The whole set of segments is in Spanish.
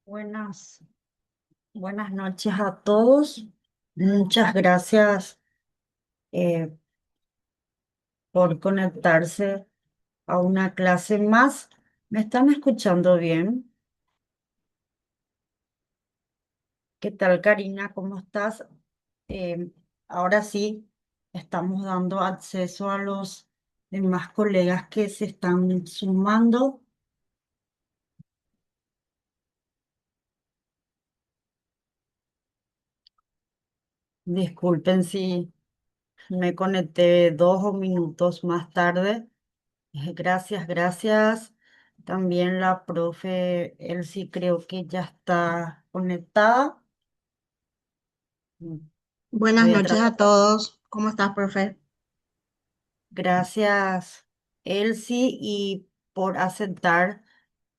Buenas, buenas noches a todos. Muchas gracias eh, por conectarse a una clase más. ¿Me están escuchando bien? ¿Qué tal, Karina? ¿Cómo estás? Eh, Ahora sí, estamos dando acceso a los demás colegas que se están sumando. Disculpen si me conecté 2 minutos más tarde. Gracias, gracias. También la profe Elsie creo que ya está conectada. Mm, Buenas Voy a noches tratar. a todos. ¿Cómo estás, profe? Gracias, Elsie, y por aceptar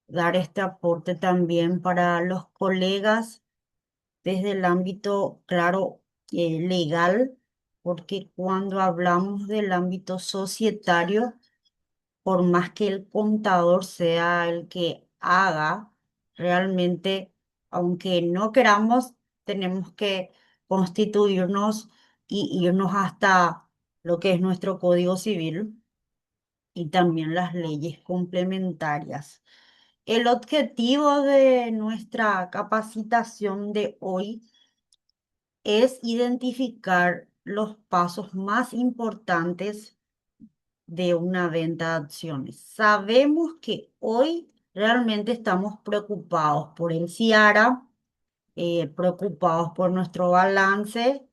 dar este aporte también para los colegas desde el ámbito, claro, legal, porque cuando hablamos del ámbito societario, por más que el contador sea el que haga, realmente, aunque no queramos, tenemos que constituirnos y irnos hasta lo que es nuestro Código Civil y también las leyes complementarias. El objetivo de nuestra capacitación de hoy es identificar los pasos más importantes de una venta de acciones. Sabemos que hoy realmente estamos preocupados por el CIARA, preocupados por nuestro balance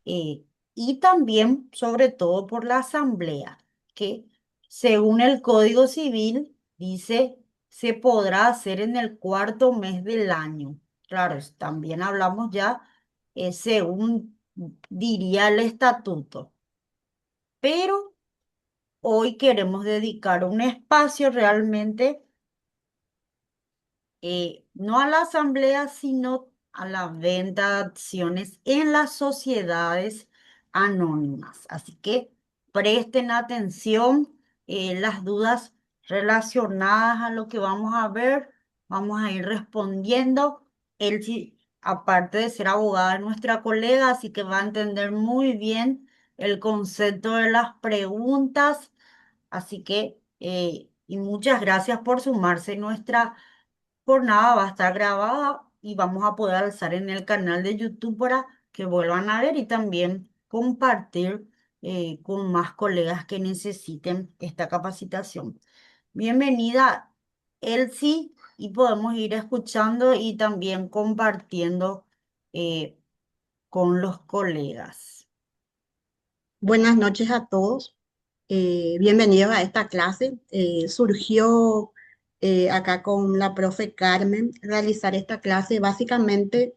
eh, y también, sobre todo, por la asamblea, que según el Código Civil dice se podrá hacer en el cuarto mes del año. Claro, también hablamos ya según diría el estatuto, pero hoy queremos dedicar un espacio realmente no a la asamblea, sino a la venta de acciones en las sociedades anónimas. Así que presten atención, las dudas relacionadas a lo que vamos a ver, vamos a ir respondiendo. Él sí, aparte de ser abogada, es nuestra colega, así que va a entender muy bien el concepto de las preguntas. Así que, y muchas gracias por sumarse. Nuestra jornada va a estar grabada y vamos a poder alzar en el canal de YouTube para que vuelvan a ver y también compartir con más colegas que necesiten esta capacitación. Bienvenida, Elsie, y podemos ir escuchando y también compartiendo eh, con los colegas. Buenas noches a todos. Bienvenidos a esta clase. Surgió acá con la profe Carmen realizar esta clase básicamente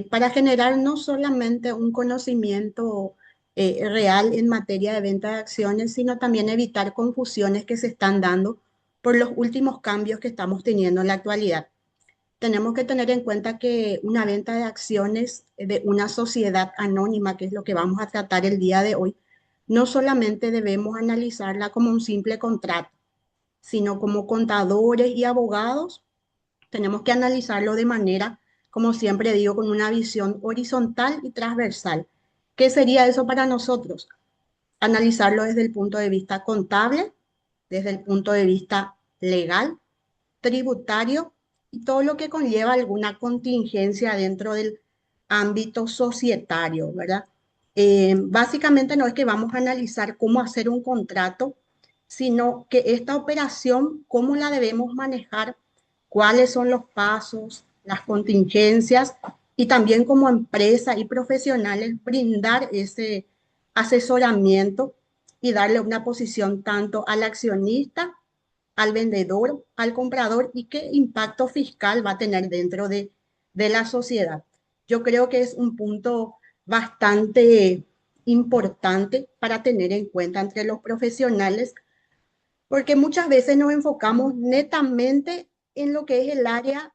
para generar no solamente un conocimiento real en materia de venta de acciones, sino también evitar confusiones que se están dando por los últimos cambios que estamos teniendo en la actualidad. Tenemos que tener en cuenta que una venta de acciones de una sociedad anónima, que es lo que vamos a tratar el día de hoy, no solamente debemos analizarla como un simple contrato, sino como contadores y abogados, tenemos que analizarlo de manera, como siempre digo, con una visión horizontal y transversal. ¿Qué sería eso para nosotros? Analizarlo desde el punto de vista contable, desde el punto de vista legal, tributario y todo lo que conlleva alguna contingencia dentro del ámbito societario, ¿verdad? Básicamente no es que vamos a analizar cómo hacer un contrato, sino que esta operación, cómo la debemos manejar, cuáles son los pasos, las contingencias y también como empresa y profesionales brindar ese asesoramiento y darle una posición tanto al accionista, al vendedor, al comprador y qué impacto fiscal va a tener dentro de la sociedad. Yo creo que es un punto bastante importante para tener en cuenta entre los profesionales, porque muchas veces nos enfocamos netamente en lo que es el área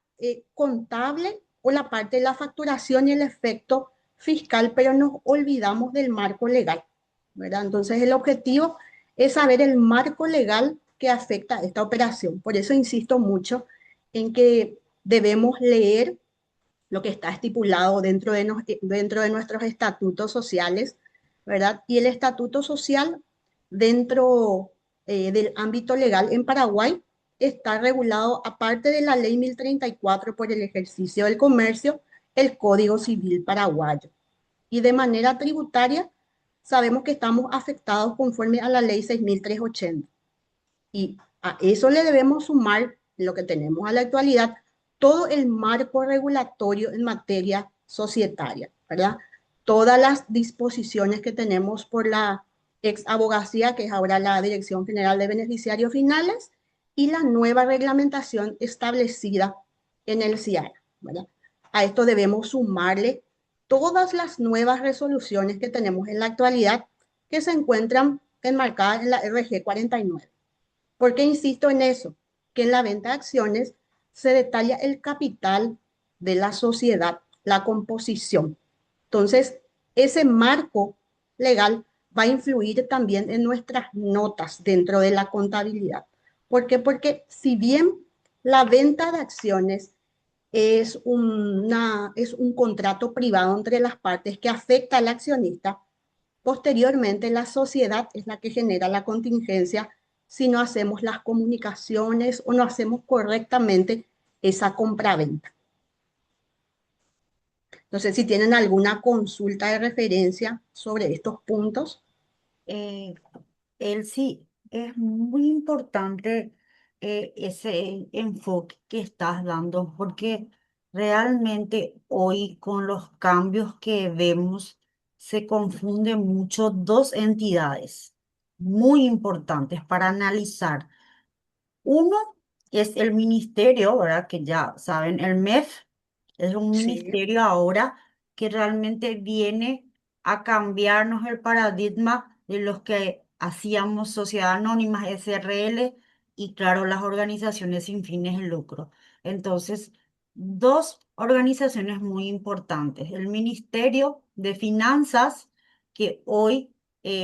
contable o la parte de la facturación y el efecto fiscal, pero nos olvidamos del marco legal, ¿verdad? Entonces el objetivo es saber el marco legal que afecta a esta operación. Por eso insisto mucho en que debemos leer lo que está estipulado dentro de nuestros estatutos sociales, ¿verdad? Y el estatuto social dentro del ámbito legal en Paraguay está regulado, aparte de la ley 1034 por el ejercicio del comercio, el Código Civil paraguayo. Y de manera tributaria, sabemos que estamos afectados conforme a la ley 6380. Y a eso le debemos sumar lo que tenemos a la actualidad, todo el marco regulatorio en materia societaria, ¿verdad? Todas las disposiciones que tenemos por la ex abogacía, que es ahora la Dirección General de Beneficiarios Finales, y la nueva reglamentación establecida en el CIAR, ¿verdad? A esto debemos sumarle todas las nuevas resoluciones que tenemos en la actualidad que se encuentran enmarcadas en la RG 49. ¿Por qué insisto en eso? Que en la venta de acciones se detalla el capital de la sociedad, la composición. Entonces, ese marco legal va a influir también en nuestras notas dentro de la contabilidad. ¿Por qué? Porque si bien la venta de acciones es un contrato privado entre las partes que afecta al accionista, posteriormente, la sociedad es la que genera la contingencia si no hacemos las comunicaciones o no hacemos correctamente esa compraventa. No sé si tienen alguna consulta de referencia sobre estos puntos. Eh, Él sí, es muy importante ese enfoque que estás dando, porque realmente hoy con los cambios que vemos se confunden mucho dos entidades muy importantes para analizar. Uno es el ministerio, ¿verdad? Que ya saben, el MEF es un Sí, ministerio ahora que realmente viene a cambiarnos el paradigma de los que hacíamos Sociedad Anónima, SRL, y claro, las organizaciones sin fines de lucro. Entonces, dos organizaciones muy importantes. El Ministerio de Finanzas, que hoy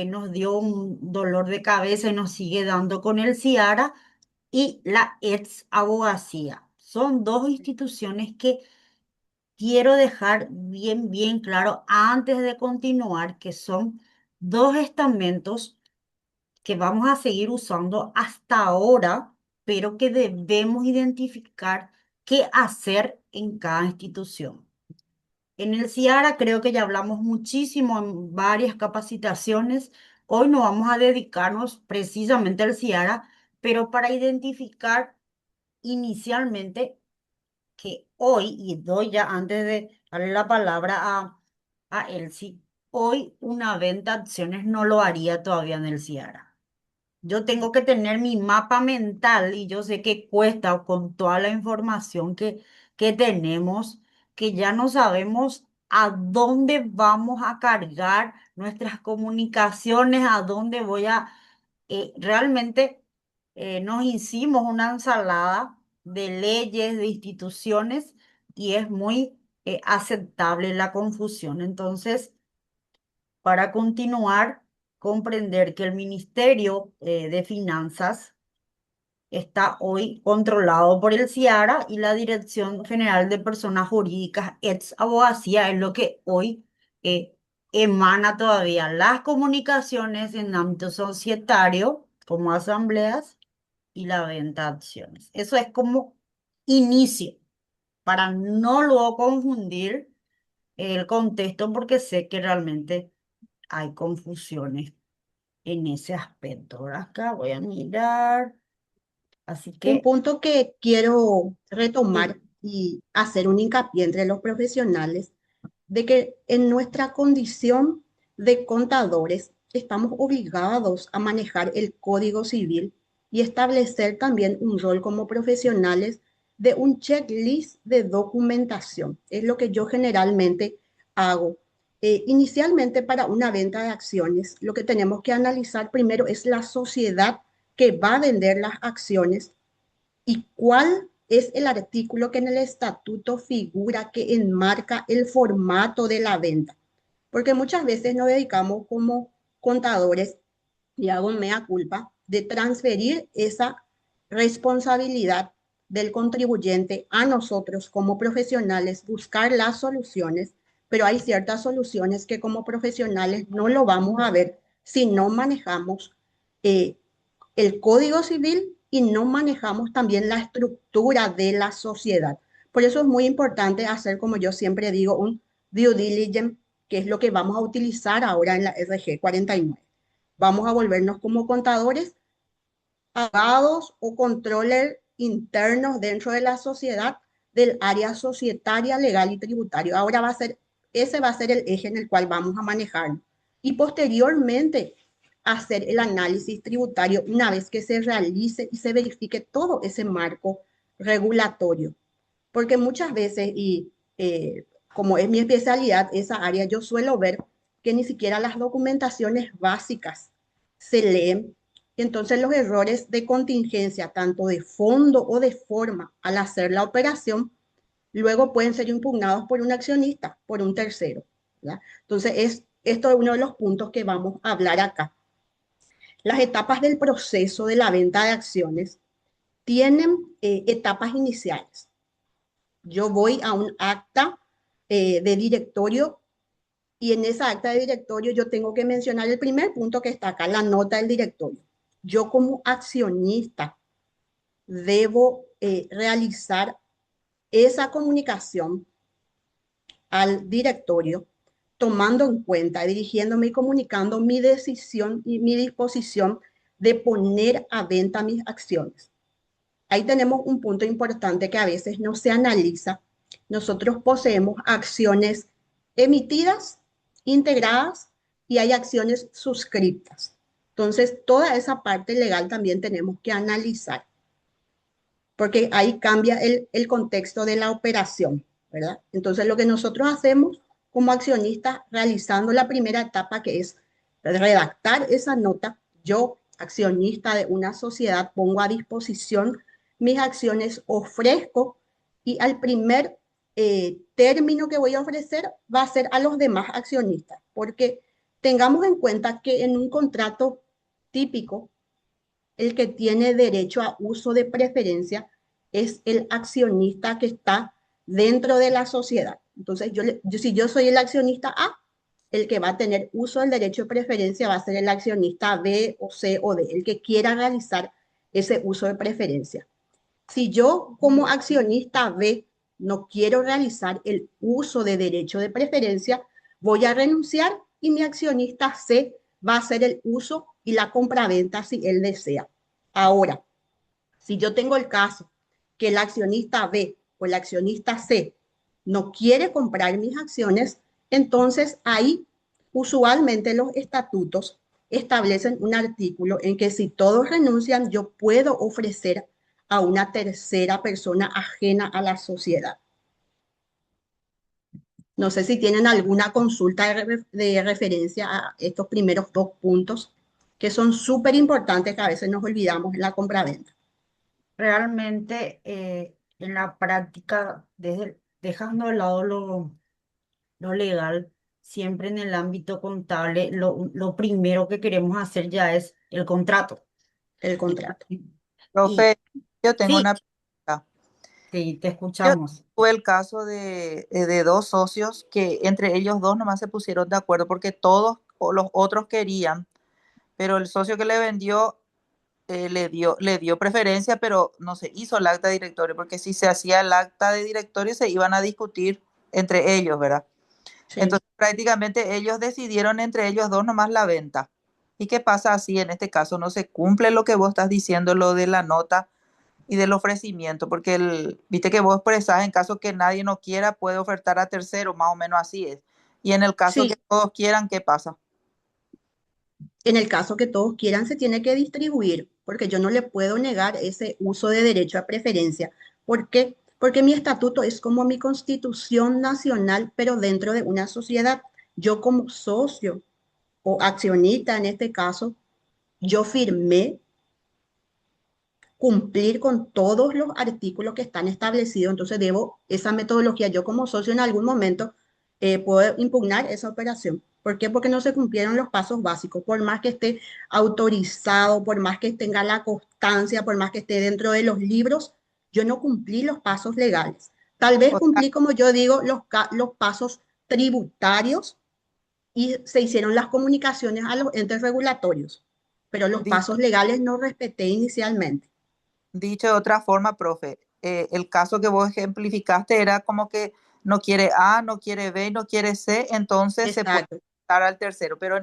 nos dio un dolor de cabeza y nos sigue dando con el CIARA, y la ex abogacía. Son dos instituciones que quiero dejar bien claro antes de continuar, que son dos estamentos que vamos a seguir usando hasta ahora, pero que debemos identificar qué hacer en cada institución. En el CIARA creo que ya hablamos muchísimo en varias capacitaciones. Hoy no vamos a dedicarnos precisamente al CIARA, pero para identificar inicialmente que hoy, y doy ya antes de darle la palabra a Elsie, hoy una venta de acciones no lo haría todavía en el CIARA. Yo tengo que tener mi mapa mental y yo sé que cuesta con toda la información que tenemos, que ya no sabemos a dónde vamos a cargar nuestras comunicaciones, a dónde voy a... realmente nos hicimos una ensalada de leyes, de instituciones y es muy aceptable la confusión. Entonces, para continuar, comprender que el Ministerio de Finanzas está hoy controlado por el CIARA y la Dirección General de Personas Jurídicas, ex abogacía, es lo que hoy eh, emana todavía las comunicaciones en ámbito societario, como asambleas y la venta de acciones. Eso es como inicio. para no luego confundir el contexto, porque sé que realmente hay confusiones en ese aspecto, ¿verdad? Acá voy a mirar, así Un que punto que quiero sí, retomar y hacer un hincapié entre los profesionales de que en nuestra condición de contadores estamos obligados a manejar el Código Civil y establecer también un rol como profesionales de un checklist de documentación. Es lo que yo generalmente hago. Inicialmente para una venta de acciones, lo que tenemos que analizar primero es la sociedad que va a vender las acciones y cuál es el artículo que en el estatuto figura que enmarca el formato de la venta. Porque muchas veces nos dedicamos como contadores, y hago mea culpa, de transferir esa responsabilidad del contribuyente a nosotros como profesionales, buscar las soluciones, pero hay ciertas soluciones que como profesionales no lo vamos a ver si no manejamos eh, el Código Civil y no manejamos también la estructura de la sociedad. Por eso es muy importante hacer, como yo siempre digo, un due diligence, que es lo que vamos a utilizar ahora en la RG 49. Vamos a volvernos como contadores, abogados o controller internos dentro de la sociedad del área societaria, legal y tributario. Ahora ese va a ser el eje en el cual vamos a manejar. Y posteriormente hacer el análisis tributario una vez que se realice y se verifique todo ese marco regulatorio. Porque muchas veces, y como es mi especialidad, esa área, yo suelo ver que ni siquiera las documentaciones básicas se leen. Entonces los errores de contingencia, tanto de fondo o de forma al hacer la operación, luego pueden ser impugnados por un accionista, por un tercero, ¿verdad? Entonces esto es uno de los puntos que vamos a hablar acá. Las etapas del proceso de la venta de acciones tienen etapas iniciales. Yo voy a un acta de directorio y en esa acta de directorio yo tengo que mencionar el primer punto que está acá, la nota del directorio. Yo como accionista debo realizar esa comunicación al directorio, tomando en cuenta, dirigiéndome y comunicando mi decisión y mi disposición de poner a venta mis acciones. Ahí tenemos un punto importante que a veces no se analiza. Nosotros poseemos acciones emitidas, integradas y hay acciones suscriptas. Entonces, toda esa parte legal también tenemos que analizar, porque ahí cambia el contexto de la operación, ¿verdad? Entonces, lo que nosotros hacemos como accionistas, realizando la primera etapa, que es redactar esa nota, yo, accionista de una sociedad, pongo a disposición mis acciones, ofrezco y al primer término que voy a ofrecer va a ser a los demás accionistas, porque tengamos en cuenta que en un contrato típico, el que tiene derecho a uso de preferencia es el accionista que está dentro de la sociedad. Entonces, si yo soy el accionista A, el que va a tener uso del derecho de preferencia va a ser el accionista B o C o D, el que quiera realizar ese uso de preferencia. Si yo como accionista B no quiero realizar el uso de derecho de preferencia, voy a renunciar y mi accionista C va a hacer el uso y la compraventa si él desea. Ahora, si yo tengo el caso que el accionista B o el accionista C no quiere comprar mis acciones, entonces ahí usualmente los estatutos establecen un artículo en que si todos renuncian, yo puedo ofrecer a una tercera persona ajena a la sociedad. No sé si tienen alguna consulta de referencia a estos primeros dos puntos que son súper importantes que a veces nos olvidamos en la compraventa. realmente en la práctica, dejando de lado lo legal, siempre en el ámbito contable, lo primero que queremos hacer ya es el contrato. El contrato. Y Profe, yo tengo sí, una pregunta. sí, te Yo escuchamos. tuve el caso de dos socios que entre ellos dos nomás se pusieron de acuerdo porque todos o los otros querían, pero el socio que le vendió le dio preferencia, pero no se hizo el acta de directorio, porque si se hacía el acta de directorio se iban a discutir entre ellos, ¿verdad? Sí. Entonces prácticamente ellos decidieron entre ellos dos nomás la venta. ¿Y qué pasa si en este caso no se cumple lo que vos estás diciendo, lo de la nota y del ofrecimiento? Porque viste que vos expresás en caso que nadie no quiera, puede ofertar a tercero, más o menos así es. Y en el caso que Sí, todos quieran, ¿qué pasa? en el caso que todos quieran, se tiene que distribuir, porque yo no le puedo negar ese uso de derecho a preferencia. ¿Por qué? Porque mi estatuto es como mi constitución nacional, pero dentro de una sociedad. Yo como socio o accionista en este caso, yo firmé cumplir con todos los artículos que están establecidos, entonces debo esa metodología. Yo como socio en algún momento puedo impugnar esa operación. ¿Por qué? Porque no se cumplieron los pasos básicos, por más que esté autorizado, por más que tenga la constancia, por más que esté dentro de los libros, yo no cumplí los pasos legales. Tal vez O sea, cumplí, como yo digo, los pasos tributarios y se hicieron las comunicaciones a los entes regulatorios, pero los dicho, pasos legales no respeté inicialmente. dicho de otra forma, profe, el caso que vos ejemplificaste era como que no quiere A, no quiere B, no quiere C, entonces se puede Exacto, dar al tercero. Pero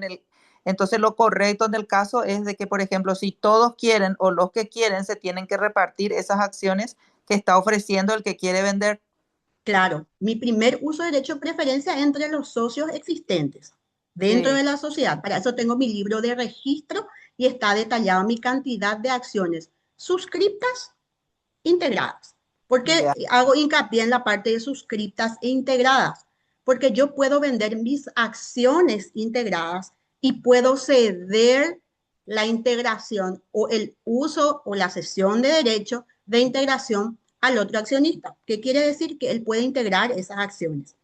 entonces lo correcto en el caso es de que, por ejemplo, si todos quieren o los que quieren, se tienen que repartir esas acciones que está ofreciendo el que quiere vender. claro. Mi primer uso de derecho de preferencia entre los socios existentes dentro Sí, de la sociedad. Para eso tengo mi libro de registro y está detallado mi cantidad de acciones suscriptas integradas. ¿Por qué ya, hago hincapié en la parte de suscriptas e integradas? Porque yo puedo vender mis acciones integradas y puedo ceder la integración o el uso o la cesión de derecho de integración al otro accionista. ¿Qué quiere decir? Que él puede integrar esas acciones.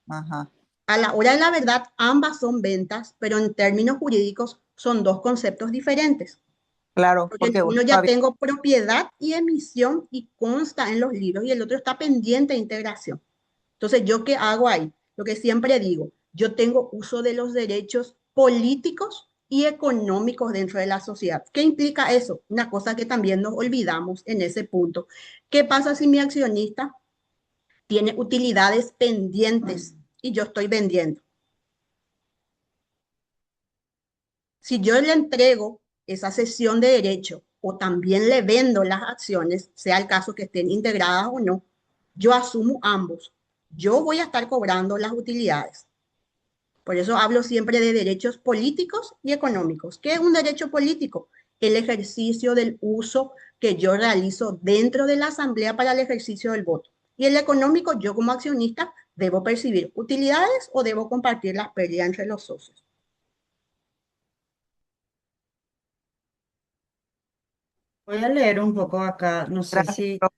ajá. A la hora de la verdad, ambas son ventas, pero en términos jurídicos son dos conceptos diferentes. Claro, Porque porque uno uno ya todavía, tengo propiedad y emisión y consta en los libros y el otro está pendiente de integración. Entonces, ¿yo qué hago ahí? Lo que siempre digo, yo tengo uso de los derechos políticos y económicos dentro de la sociedad. ¿Qué implica eso? Una cosa que también nos olvidamos en ese punto. ¿Qué pasa si mi accionista tiene utilidades pendientes y yo estoy vendiendo? Si yo le entrego esa cesión de derecho o también le vendo las acciones, sea el caso que estén integradas o no, yo asumo ambos. Yo voy a estar cobrando las utilidades. Por eso hablo siempre de derechos políticos y económicos. ¿Qué es un derecho político? El ejercicio del uso que yo realizo dentro de la asamblea para el ejercicio del voto. Y el económico, yo como accionista, debo percibir utilidades o debo compartir las pérdidas entre los socios. Voy a leer un poco acá, no sé gracias, si profe.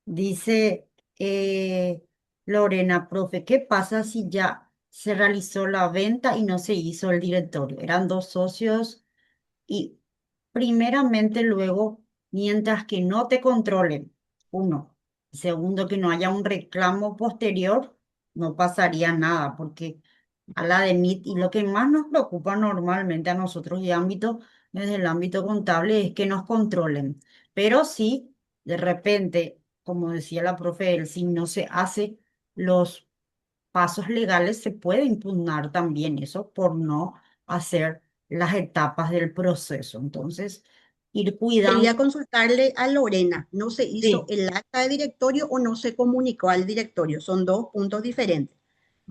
dice Lorena, profe, ¿qué pasa si ya se realizó la venta y no se hizo el directorio? Eran dos socios y primeramente luego, mientras que no te controlen, uno. Segundo, que no haya un reclamo posterior, no pasaría nada, porque a la de MIT y lo que más nos preocupa normalmente a nosotros y ámbito, desde el ámbito contable, es que nos controlen. Pero sí, de repente, como decía la profe, si no se hace los pasos legales, se puede impugnar también eso por no hacer las etapas del proceso. Entonces, ir cuidando. Quería consultarle a Lorena, ¿no se hizo Sí, el acta de directorio o no se comunicó al directorio? Son dos puntos diferentes,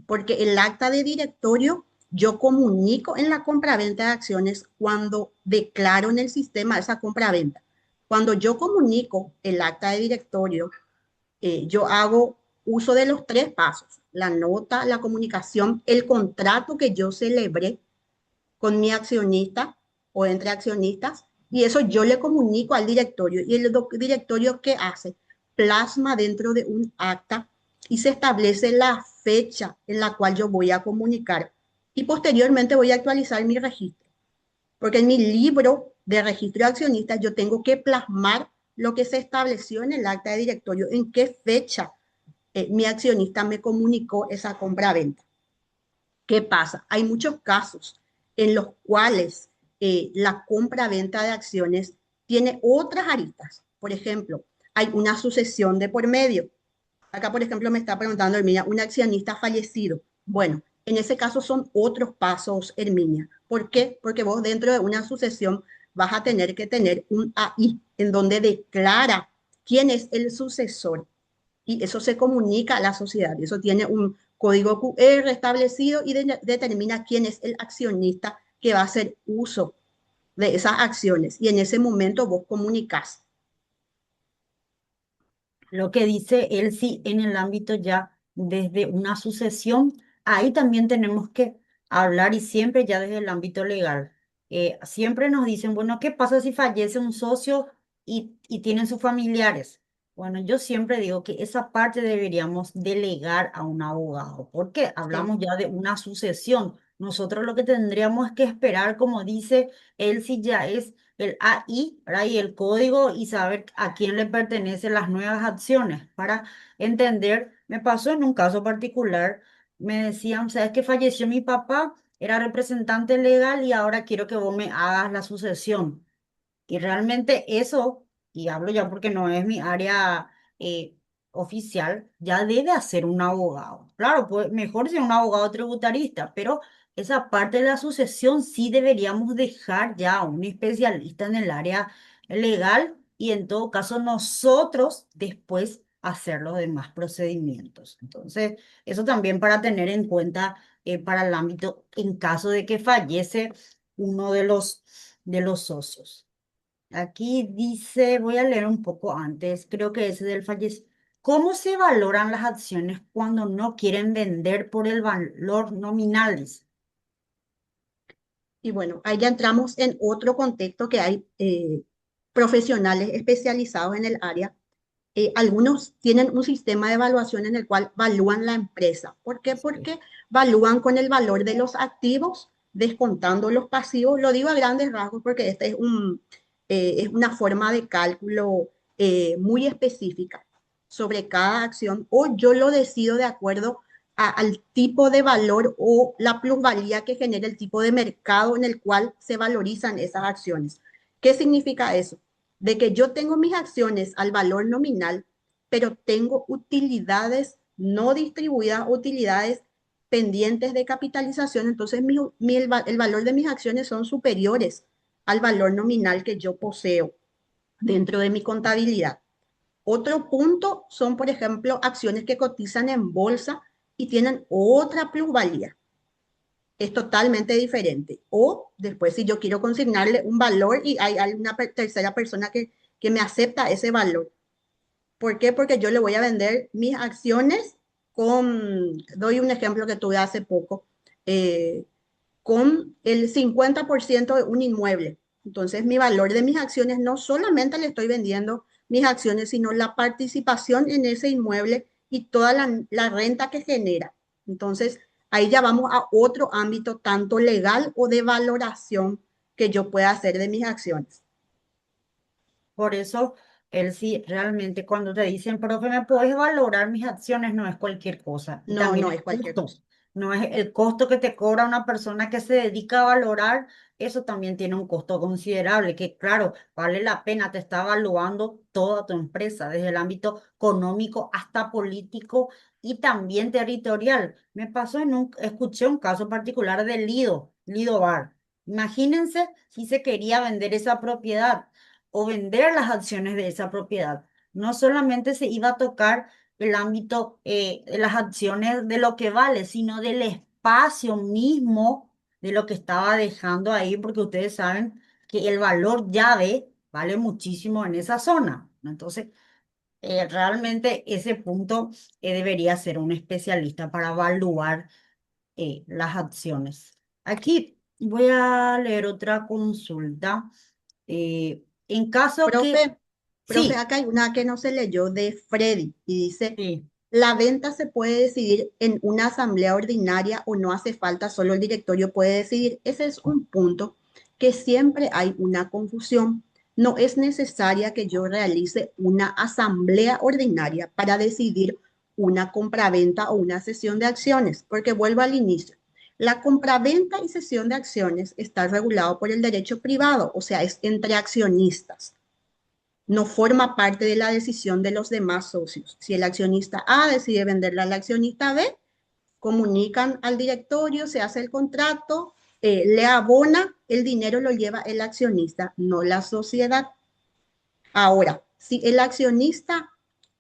porque el acta de directorio yo comunico en la compraventa de acciones cuando declaro en el sistema esa compraventa. Cuando yo comunico el acta de directorio, yo hago uso de los tres pasos, la nota, la comunicación, el contrato que yo celebré con mi accionista o entre accionistas, y eso yo le comunico al directorio. ¿Y el directorio qué hace? Plasma dentro de un acta y se establece la fecha en la cual yo voy a comunicar. Y posteriormente voy a actualizar mi registro, porque en mi libro de registro de accionistas yo tengo que plasmar lo que se estableció en el acta de directorio, en qué fecha mi accionista me comunicó esa compra-venta. ¿Qué pasa? Hay muchos casos en los cuales la compra-venta de acciones tiene otras aristas. Por ejemplo, hay una sucesión de por medio. Acá, por ejemplo, me está preguntando Herminia, un accionista fallecido. Bueno, en ese caso son otros pasos, Herminia. ¿Por qué? Porque vos dentro de una sucesión vas a tener que tener un AI en donde declara quién es el sucesor y eso se comunica a la sociedad. Eso tiene un código QR establecido y determina quién es el accionista que va a hacer uso de esas acciones. Y en ese momento vos comunicás. Lo que dice él sí en el ámbito ya desde una sucesión, ahí también tenemos que hablar y siempre ya desde el ámbito legal. Siempre nos dicen, bueno, ¿qué pasa si fallece un socio y tienen sus familiares? Bueno, yo siempre digo que esa parte deberíamos delegar a un abogado, porque Sí, hablamos ya de una sucesión. Nosotros lo que tendríamos que esperar, como dice él, si ya es el AI, ¿verdad? Y el código y saber a quién le pertenecen las nuevas acciones para entender. Me pasó en un caso particular, me decían, ¿sabes que falleció mi papá? Era representante legal y ahora quiero que vos me hagas la sucesión. Y realmente eso, y hablo ya porque no es mi área oficial, ya debe hacer un abogado. Claro, pues mejor si un abogado tributarista, pero esa parte de la sucesión sí deberíamos dejar ya a un especialista en el área legal y en todo caso nosotros después hacer los demás procedimientos. Entonces, eso también para tener en cuenta para el ámbito en caso de que fallece uno de los socios. Aquí dice, voy a leer un poco antes, creo que ese del fallecido. ¿Cómo se valoran las acciones cuando no quieren vender por el valor nominal? Dice. y bueno, ahí ya entramos en otro contexto que hay profesionales especializados en el área. Algunos tienen un sistema de evaluación en el cual valúan la empresa. ¿Por qué? Sí. Porque valúan con el valor de los activos, descontando los pasivos. Lo digo a grandes rasgos porque este es una forma de cálculo muy específica sobre cada acción o yo lo decido de acuerdo al tipo de valor o la plusvalía que genera el tipo de mercado en el cual se valorizan esas acciones. ¿Qué significa eso? De que yo tengo mis acciones al valor nominal, pero tengo utilidades no distribuidas, utilidades pendientes de capitalización, entonces el valor de mis acciones son superiores al valor nominal que yo poseo dentro de mi contabilidad. Otro punto son, por ejemplo, acciones que cotizan en bolsa y tienen otra plusvalía. Es totalmente diferente. O después, si yo quiero consignarle un valor y hay una tercera persona que me acepta ese valor. ¿Por qué? Porque yo le voy a vender mis acciones doy un ejemplo que tuve hace poco, eh, con el 50% de un inmueble. Entonces, mi valor de mis acciones no solamente le estoy vendiendo mis acciones, sino la participación en ese inmueble y toda la renta que genera. Entonces, ahí ya vamos a otro ámbito, tanto legal o de valoración que yo pueda hacer de mis acciones. Por eso, él sí, realmente cuando te dicen, profe, ¿me puedes valorar mis acciones? No es cualquier cosa. Y No, también no el es cualquier costo. cosa. No es el costo que te cobra una persona que se dedica a valorar. Eso también tiene un costo considerable, que claro, vale la pena, te está evaluando toda tu empresa, desde el ámbito económico hasta político y también territorial. Me pasó escuché un caso particular de Lido Bar. Imagínense si se quería vender esa propiedad o vender las acciones de esa propiedad. No solamente se iba a tocar el ámbito de las acciones de lo que vale, sino del espacio mismo de lo que estaba dejando ahí, porque ustedes saben que el valor llave vale muchísimo en esa zona, ¿no? Entonces, realmente ese punto debería ser un especialista para evaluar las acciones. Aquí voy a leer otra consulta. En caso que, Profe, profe, sí, acá hay una que no se leyó de Freddy y dice, sí, la venta se puede decidir en una asamblea ordinaria o no hace falta, solo el directorio puede decidir. Ese es un punto que siempre hay una confusión. No es necesaria que yo realice una asamblea ordinaria para decidir una compraventa o una sesión de acciones, porque vuelvo al inicio. La compraventa y cesión de acciones está regulado por el derecho privado, o sea, es entre accionistas. No forma parte de la decisión de los demás socios. Si el accionista A decide venderla al accionista B, comunican al directorio, se hace el contrato, le abona, el dinero lo lleva el accionista, no la sociedad. Ahora, si el accionista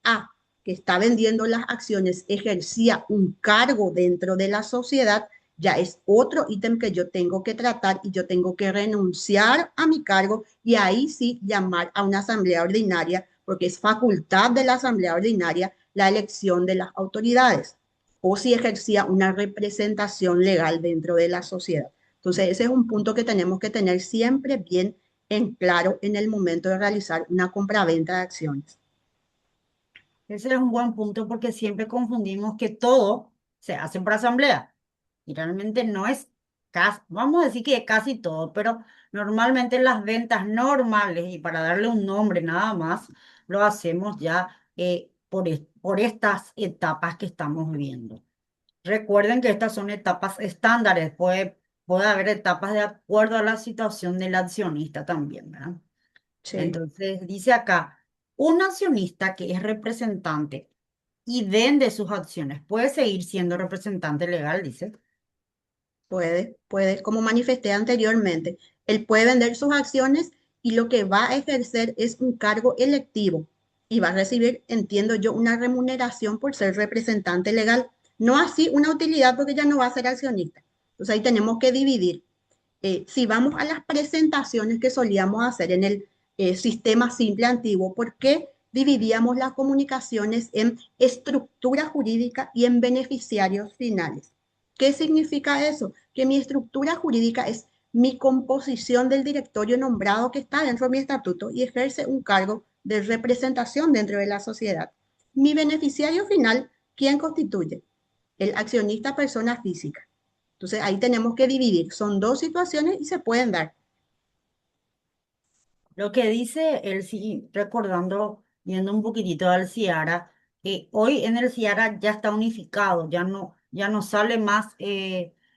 A, que está vendiendo las acciones, ejercía un cargo dentro de la sociedad, ya es otro ítem que yo tengo que tratar y yo tengo que renunciar a mi cargo y ahí sí llamar a una asamblea ordinaria, porque es facultad de la asamblea ordinaria la elección de las autoridades o si ejercía una representación legal dentro de la sociedad. Entonces, ese es un punto que tenemos que tener siempre bien en claro en el momento de realizar una compraventa de acciones. Ese es un buen punto porque siempre confundimos que todo se hace por asamblea. Y realmente no es casi, vamos a decir que casi todo, pero normalmente las ventas normales, y para darle un nombre nada más, lo hacemos ya por estas etapas que estamos viendo. Recuerden que estas son etapas estándares, puede haber etapas de acuerdo a la situación del accionista también, ¿verdad? Sí, Entonces, dice acá, un accionista que es representante y vende sus acciones puede seguir siendo representante legal, dice. puede, como manifesté anteriormente, él puede vender sus acciones y lo que va a ejercer es un cargo electivo y va a recibir, entiendo yo, una remuneración por ser representante legal, no así una utilidad porque ya no va a ser accionista. Entonces ahí tenemos que dividir. Si vamos a las presentaciones que solíamos hacer en el sistema simple antiguo, ¿por qué dividíamos las comunicaciones en estructura jurídica y en beneficiarios finales? ¿Qué significa eso? Que mi estructura jurídica es mi composición del directorio nombrado que está dentro de mi estatuto y ejerce un cargo de representación dentro de la sociedad. Mi beneficiario final, ¿quién constituye? El accionista persona física. Entonces ahí tenemos que dividir. Son dos situaciones y se pueden dar. Lo que dice él, sí, recordando, viendo un poquitito al Ciara, hoy en el Ciara ya está unificado, ya no sale más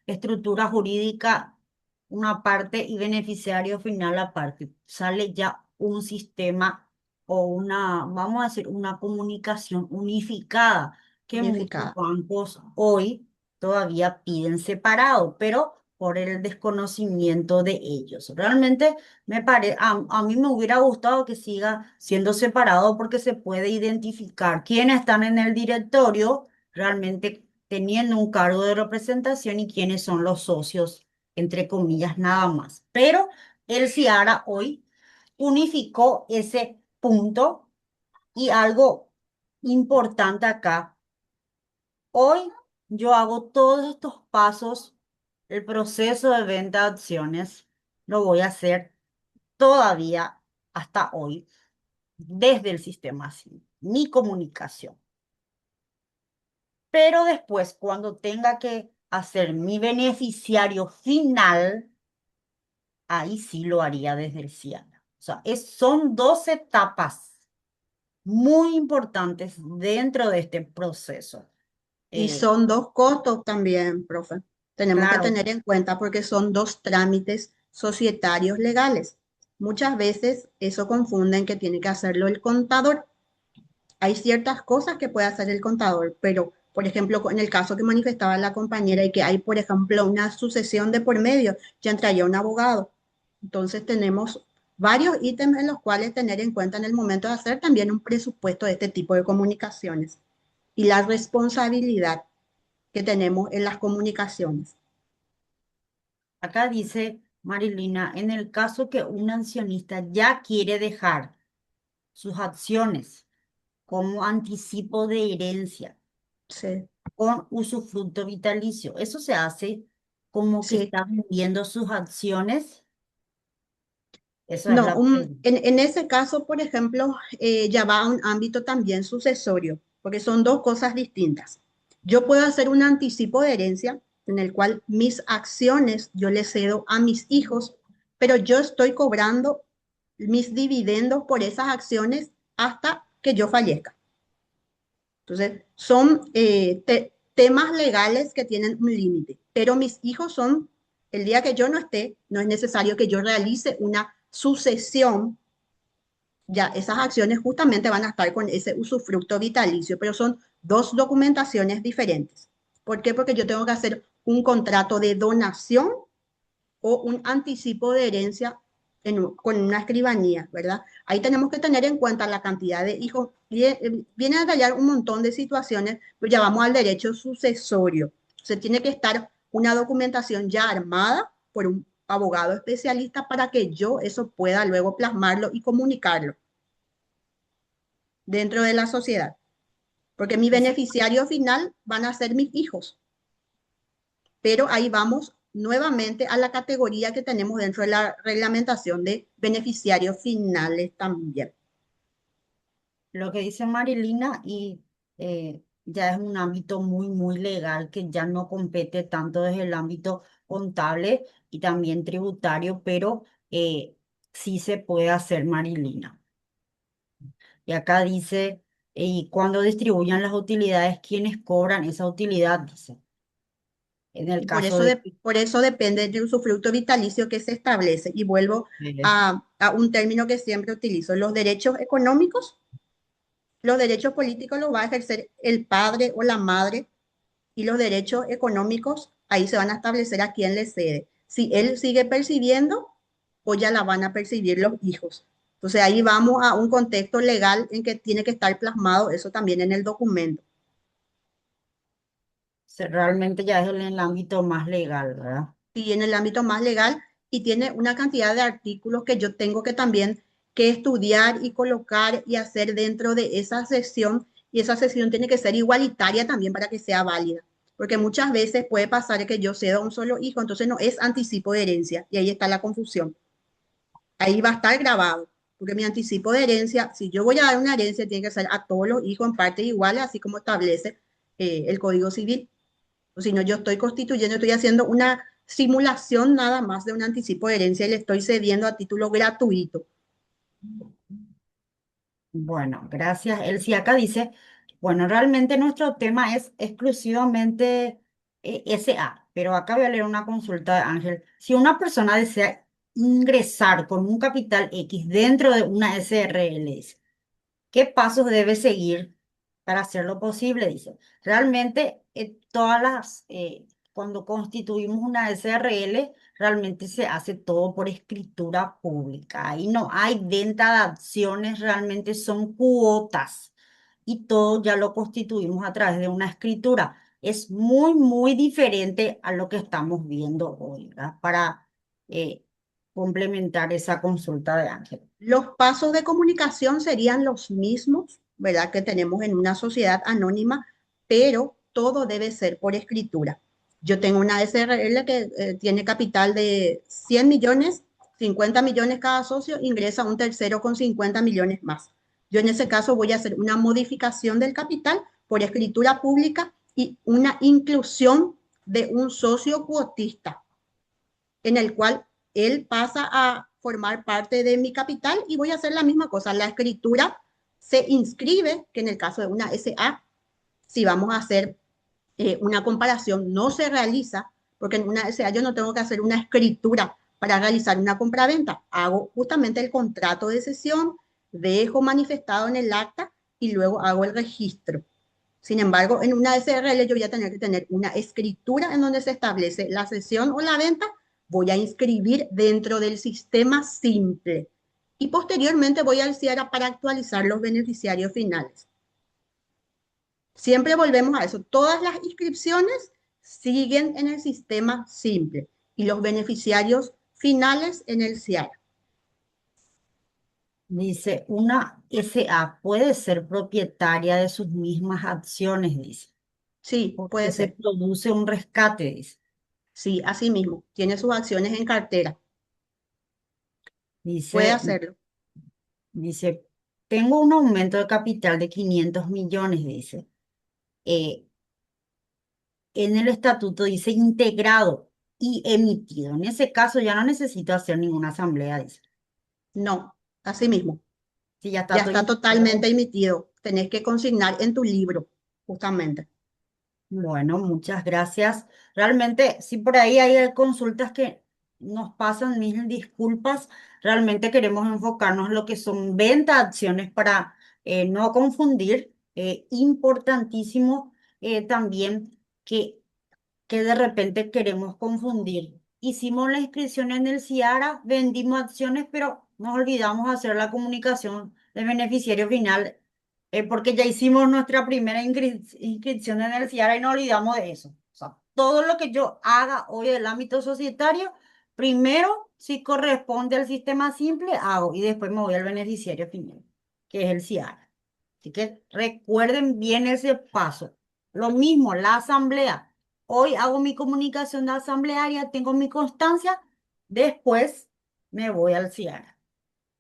estructura jurídica una parte y beneficiario final aparte. Sale ya un sistema o una, vamos a decir, una comunicación unificada que muchos Unificada. bancos hoy todavía piden separado, pero por el desconocimiento de ellos. Realmente a mí me hubiera gustado que siga siendo separado porque se puede identificar quiénes están en el directorio realmente teniendo un cargo de representación y quiénes son los socios, entre comillas, nada más. Pero el Ciara hoy unificó ese punto y algo importante acá. Hoy yo hago todos estos pasos, el proceso de venta de acciones, lo voy a hacer todavía hasta hoy desde el sistema SIM, mi comunicación. Pero después, cuando tenga que hacer mi beneficiario final, ahí sí lo haría desde el CIANA. O sea, son dos etapas muy importantes dentro de este proceso. Y Eh, son dos costos también, profe. Tenemos que claro, tener en cuenta porque son dos trámites societarios legales. Muchas veces eso confunden que tiene que hacerlo el contador. Hay ciertas cosas que puede hacer el contador, pero, por ejemplo, en el caso que manifestaba la compañera y que hay, por ejemplo, una sucesión de por medio, ya entraría un abogado. Entonces tenemos varios ítems en los cuales tener en cuenta en el momento de hacer también un presupuesto de este tipo de comunicaciones y la responsabilidad que tenemos en las comunicaciones. acá dice Marilina, en el caso que un accionista ya quiere dejar sus acciones como anticipo de herencia Sí, con usufructo vitalicio. Eso se hace como que sí. está vendiendo sus acciones. Eso es No, la pregunta. en ese caso, por ejemplo, ya va a un ámbito también sucesorio, porque son dos cosas distintas. Yo puedo hacer un anticipo de herencia en el cual mis acciones yo les cedo a mis hijos, pero yo estoy cobrando mis dividendos por esas acciones hasta que yo fallezca. Entonces, temas legales que tienen un límite, pero mis hijos son, el día que yo no esté, no es necesario que yo realice una sucesión, ya esas acciones justamente van a estar con ese usufructo vitalicio, pero son dos documentaciones diferentes. ¿Por qué? Porque yo tengo que hacer un contrato de donación o un anticipo de herencia con una escribanía, ¿verdad? Ahí tenemos que tener en cuenta la cantidad de hijos. Viene a detallar un montón de situaciones, pues ya vamos al derecho sucesorio. Se tiene que estar una documentación ya armada por un abogado especialista para que yo eso pueda luego plasmarlo y comunicarlo dentro de la sociedad. Porque mi Ese beneficiario final van a ser mis hijos. Pero ahí vamos nuevamente a la categoría que tenemos dentro de la reglamentación de beneficiarios finales también. lo que dice Marilina y ya es un ámbito muy, muy legal que ya no compete tanto desde el ámbito contable y también tributario, pero sí se puede hacer, Marilina. Y acá dice, y cuando distribuyan las utilidades, ¿quiénes cobran esa utilidad? Dice, en el Y caso de que por eso depende del usufructo vitalicio que se establece. Y vuelvo a un término que siempre utilizo. Los derechos económicos, los derechos políticos los va a ejercer el padre o la madre y los derechos económicos ahí se van a establecer a quién le cede. Si él sigue percibiendo o ya la van a percibir los hijos. Entonces ahí vamos a un contexto legal en que tiene que estar plasmado eso también en el documento. realmente ya es en el ámbito más legal, ¿verdad? Y en el ámbito más legal y tiene una cantidad de artículos que yo tengo que también que estudiar y colocar y hacer dentro de esa sesión y esa sesión tiene que ser igualitaria también para que sea válida. Porque muchas veces puede pasar que yo ceda un solo hijo, entonces no es anticipo de herencia y ahí está la confusión. Ahí va a estar grabado, porque mi anticipo de herencia, si yo voy a dar una herencia, tiene que ser a todos los hijos en partes iguales, así como establece el Código Civil. O si no, yo estoy constituyendo, estoy haciendo una simulación nada más de un anticipo de herencia y le estoy cediendo a título gratuito. Bueno, gracias. Elsie acá dice, bueno, realmente nuestro tema es exclusivamente SA, pero acá voy a leer una consulta de Ángel. Si una persona desea ingresar con un capital X dentro de una SRL, ¿qué pasos debe seguir para hacerlo posible? Dice, realmente cuando constituimos una SRL, realmente se hace todo por escritura pública. Ahí no hay venta de acciones, realmente son cuotas y todo ya lo constituimos a través de una escritura. Es muy, muy diferente a lo que estamos viendo hoy, ¿verdad? Para eh, complementar esa consulta de Ángel. Los pasos de comunicación serían los mismos, ¿verdad? Que tenemos en una sociedad anónima, pero todo debe ser por escritura. Yo tengo una SRL que tiene capital de 100 millones, 50 millones cada socio, ingresa un tercero con 50 millones más. Yo en ese caso voy a hacer una modificación del capital por escritura pública y una inclusión de un socio cuotista en el cual él pasa a formar parte de mi capital y voy a hacer la misma cosa. La escritura se inscribe, que en el caso de una SA, si vamos a hacer una comparación, no se realiza, porque en una SA yo no tengo que hacer una escritura para realizar una compraventa. Hago justamente el contrato de cesión, dejo manifestado en el acta y luego hago el registro. Sin embargo, en una SRL yo voy a tener que tener una escritura en donde se establece la cesión o la venta, voy a inscribir dentro del sistema simple y posteriormente voy al CIARA para actualizar los beneficiarios finales. Siempre volvemos a eso. Todas las inscripciones siguen en el sistema simple y los beneficiarios finales en el CIARA. Dice, una SA puede ser propietaria de sus mismas acciones, dice, Sí, porque puede se ser. produce un rescate, dice. Sí, así mismo. Tiene sus acciones en cartera. Puede Dice, hacerlo. dice, tengo un aumento de capital de 500 millones, dice. Eh, en el estatuto dice integrado y emitido. En ese caso ya no necesito hacer ninguna asamblea, dice. No, así mismo. Si ya está Ya todo está integrado. totalmente emitido. Tenés que consignar en tu libro, justamente. Bueno, muchas gracias. Realmente, si por ahí hay consultas que nos pasan, mil disculpas. Realmente queremos enfocarnos en lo que son venta, acciones para no confundir. Importantísimo también que de repente queremos confundir. Hicimos la inscripción en el Ciara, vendimos acciones, pero nos olvidamos hacer la comunicación de beneficiario final, porque ya hicimos nuestra primera inscripción en el Ciara y nos olvidamos de eso. O sea, todo lo que yo haga hoy del ámbito societario, primero, si corresponde al sistema simple, hago y después me voy al beneficiario final, que es el Ciara. Así que recuerden bien ese paso. Lo mismo, la asamblea. Hoy hago mi comunicación de asamblearia, tengo mi constancia, después me voy al CIARA.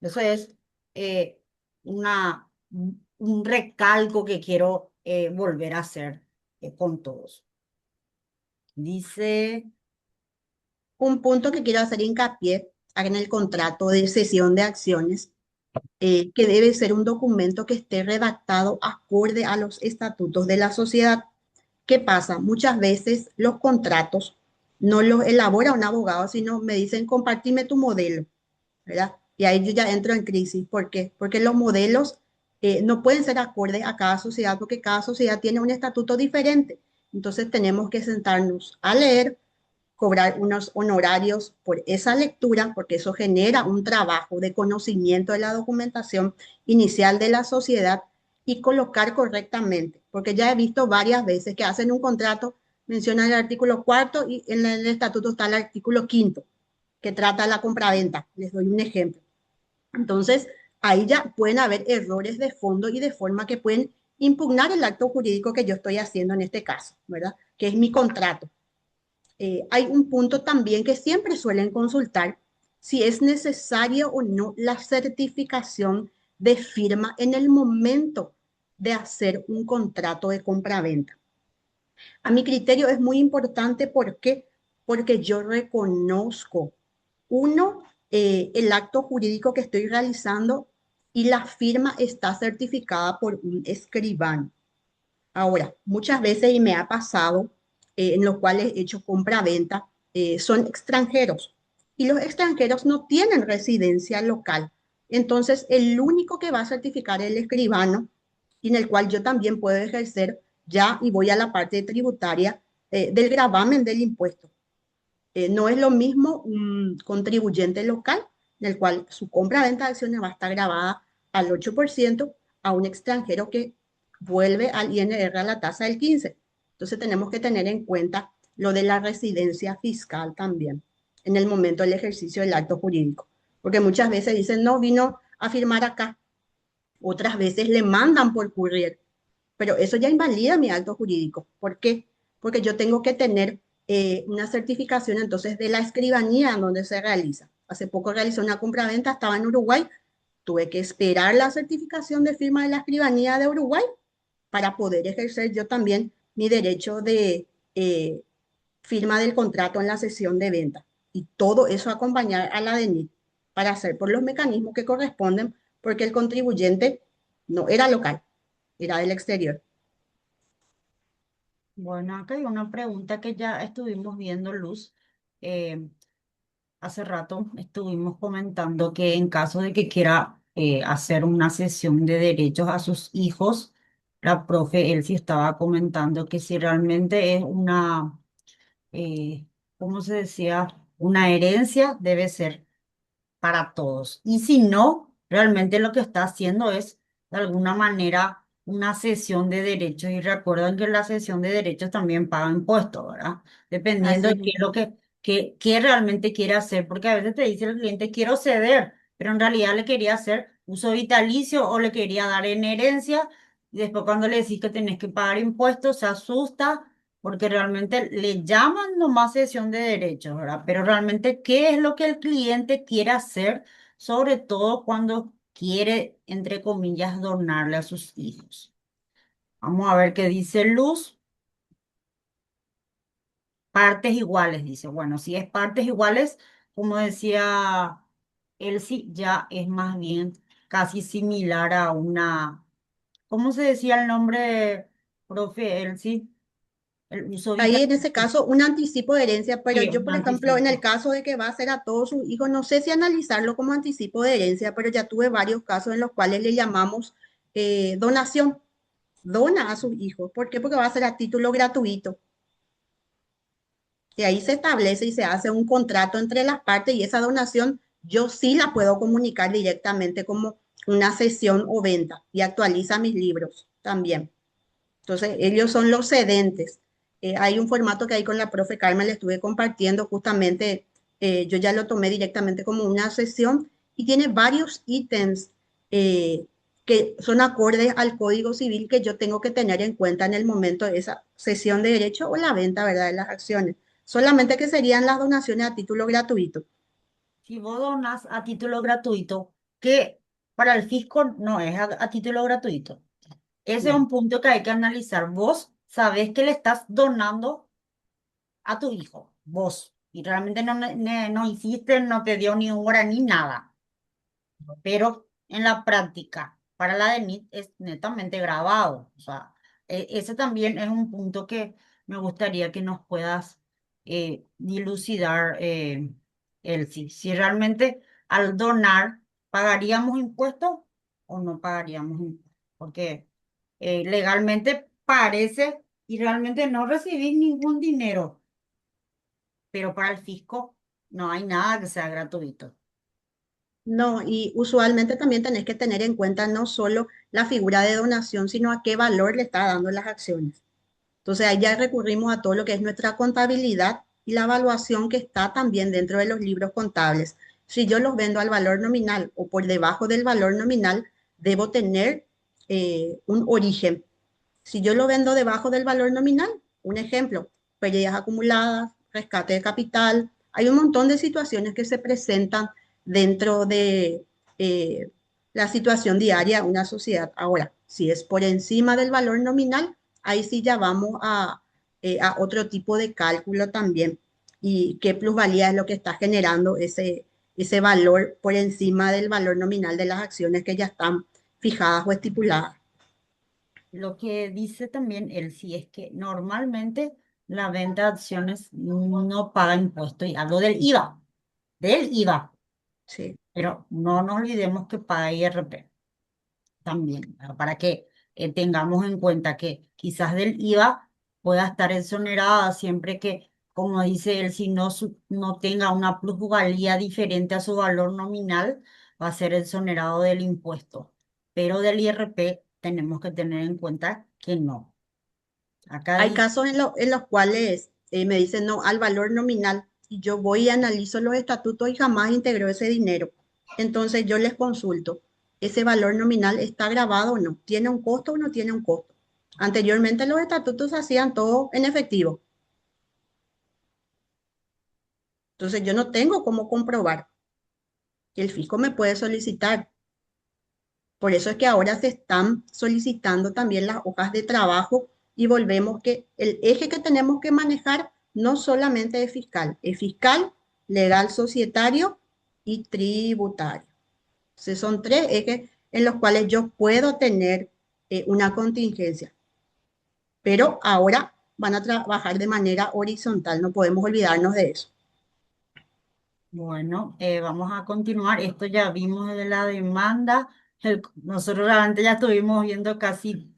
Eso es eh, un recalco que quiero volver a hacer con todos. Dice, Un punto que quiero hacer hincapié acá en el contrato de cesión de acciones, que debe ser un documento que esté redactado acorde a los estatutos de la sociedad. ¿Qué pasa? Muchas veces los contratos no los elabora un abogado, sino me dicen, compartime tu modelo, ¿verdad? Y ahí yo ya entro en crisis. ¿Por qué? Porque los modelos no pueden ser acordes a cada sociedad, porque cada sociedad tiene un estatuto diferente. Entonces tenemos que sentarnos a leer, cobrar unos honorarios por esa lectura, porque eso genera un trabajo de conocimiento de la documentación inicial de la sociedad y colocar correctamente, porque ya he visto varias veces que hacen un contrato, mencionan el artículo cuarto y en el estatuto está el artículo quinto, que trata la compraventa. Les doy un ejemplo. Entonces, ahí ya pueden haber errores de fondo y de forma que pueden impugnar el acto jurídico que yo estoy haciendo en este caso, ¿verdad? Que es mi contrato. Hay un punto también que siempre suelen consultar, si es necesario o no la certificación de firma en el momento de hacer un contrato de compraventa. A mi criterio es muy importante. ¿Por qué? Porque yo reconozco, uno, el acto jurídico que estoy realizando y la firma está certificada por un escribano. Ahora, muchas veces, y me ha pasado, en los cuales he hecho compra-venta, son extranjeros. Y los extranjeros no tienen residencia local. Entonces, el único que va a certificar es el escribano, y en el cual yo también puedo ejercer ya, y voy a la parte tributaria, del gravamen del impuesto. No es lo mismo un contribuyente local, en el cual su compra-venta de acciones va a estar grabada al 8%, a un extranjero que vuelve al INR a la tasa del 15%. Entonces tenemos que tener en cuenta lo de la residencia fiscal también en el momento del ejercicio del acto jurídico. Porque muchas veces dicen, no, vino a firmar acá. Otras veces le mandan por courier, pero eso ya invalida mi acto jurídico. ¿Por qué? Porque yo tengo que tener una certificación entonces de la escribanía en donde se realiza. Hace poco realicé una compraventa, estaba en Uruguay, tuve que esperar la certificación de firma de la escribanía de Uruguay para poder ejercer yo también mi derecho de firma del contrato en la sesión de venta. Y todo eso acompañar a la DENIT para hacer por los mecanismos que corresponden, porque el contribuyente no era local, era del exterior. bueno, acá hay una pregunta que ya estuvimos viendo, Luz. Eh, Hace rato estuvimos comentando que en caso de que quiera hacer una sesión de derechos a sus hijos, la profe Elsie estaba comentando que si realmente es una, ¿cómo se decía? Una herencia, debe ser para todos. Y si no, realmente lo que está haciendo es, de alguna manera, una cesión de derechos. Y recuerden que la cesión de derechos también paga impuestos, ¿verdad? Dependiendo Así de qué es lo qué realmente quiere hacer. Porque a veces te dice el cliente, quiero ceder, pero en realidad le quería hacer uso vitalicio o le quería dar en herencia. Y después cuando le decís que tenés que pagar impuestos, se asusta porque realmente le llaman nomás cesión de derechos, ¿verdad? Pero realmente, ¿qué es lo que el cliente quiere hacer, sobre todo cuando quiere, entre comillas, donarle a sus hijos? Vamos a ver qué dice Luz. Partes iguales, dice. Bueno, si es partes iguales, como decía Elsie, ya es más bien casi similar a una, ¿cómo se decía el nombre, profe Elsie? el uso Ahí en ese vitalicio. caso un anticipo de herencia, pero Sí, yo, un por ejemplo, en el anticipo. caso de que va a ser a todos sus hijos, no sé si analizarlo como anticipo de herencia, pero ya tuve varios casos en los cuales le llamamos donación, dona a sus hijos. ¿Por qué? Porque va a ser a título gratuito. Y ahí se establece y se hace un contrato entre las partes y esa donación yo sí la puedo comunicar directamente como una cesión o venta y actualiza mis libros también. Entonces, ellos son los cedentes. Hay un formato que ahí con la profe Carmen le estuve compartiendo, justamente yo ya lo tomé directamente como una sesión y tiene varios ítems eh, que son acordes al Código Civil que yo tengo que tener en cuenta en el momento de esa cesión de derecho o la venta, ¿verdad?, de las acciones. Solamente que serían las donaciones a título gratuito. Si vos donas a título gratuito, que para el fisco no es a título gratuito. Ese es No. un punto que hay que analizar. Vos sabés que le estás donando a tu hijo, vos, y realmente no hiciste, no te dio ni un guaraní, nada. Pero en la práctica, para la DENIT es netamente grabado. O sea, ese también es un punto que me gustaría que nos puedas dilucidar, Elsie. Si realmente al donar pagaríamos impuestos o no pagaríamos impuestos. Porque legalmente parece y realmente no recibís ningún dinero, pero para el fisco no hay nada que sea gratuito. No, y usualmente también tenés que tener en cuenta no solo la figura de donación, sino a qué valor le está dando las acciones. Entonces, ahí ya recurrimos a todo lo que es nuestra contabilidad y la evaluación que está también dentro de los libros contables. Si yo los vendo al valor nominal o por debajo del valor nominal, debo tener un origen. Si yo lo vendo debajo del valor nominal, un ejemplo, pérdidas acumuladas, rescate de capital, hay un montón de situaciones que se presentan dentro de eh, la situación diaria de una sociedad. Ahora, si es por encima del valor nominal, ahí sí ya vamos a otro tipo de cálculo también. Y qué plusvalía es lo que está generando ese valor por encima del valor nominal de las acciones que ya están fijadas o estipuladas. Lo que dice también él sí es que normalmente la venta de acciones no paga impuestos. Y hablo del IVA, Sí. pero no nos olvidemos que paga IRP también, ¿verdad? Para que tengamos en cuenta que quizás del IVA pueda estar exonerada siempre que, como dice él, si no, no tenga una plusvalía diferente a su valor nominal, va a ser exonerado del impuesto. Pero del IRP tenemos que tener en cuenta que no. Acá Hay dice, casos en los cuales me dicen no al valor nominal y yo voy y analizo los estatutos y jamás integró ese dinero. Entonces yo les consulto, ¿ese valor nominal está grabado o no? ¿Tiene un costo o no tiene un costo? Anteriormente los estatutos se hacían todo en efectivo. Entonces yo no tengo cómo comprobar que el fisco me puede solicitar. Por eso es que ahora se están solicitando también las hojas de trabajo y volvemos que el eje que tenemos que manejar no solamente es fiscal, legal societario y tributario. Entonces son tres ejes en los cuales yo puedo tener una contingencia, pero ahora van a trabajar de manera horizontal, no podemos olvidarnos de eso. bueno, vamos a continuar. Esto ya vimos de la demanda. Nosotros realmente ya estuvimos viendo casi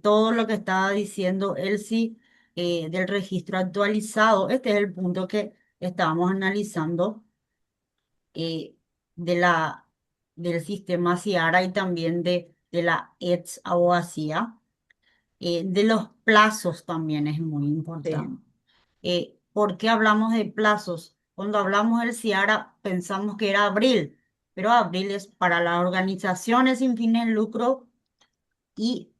todo lo que estaba diciendo Elsie del registro actualizado. Este es el punto que estábamos analizando eh, de del sistema CIARA y también de la ex abogacía. De los plazos también es muy Sí. importante. ¿Por qué hablamos de plazos? Cuando hablamos del CIARA pensamos que era abril, pero abril es para las organizaciones sin fines de lucro y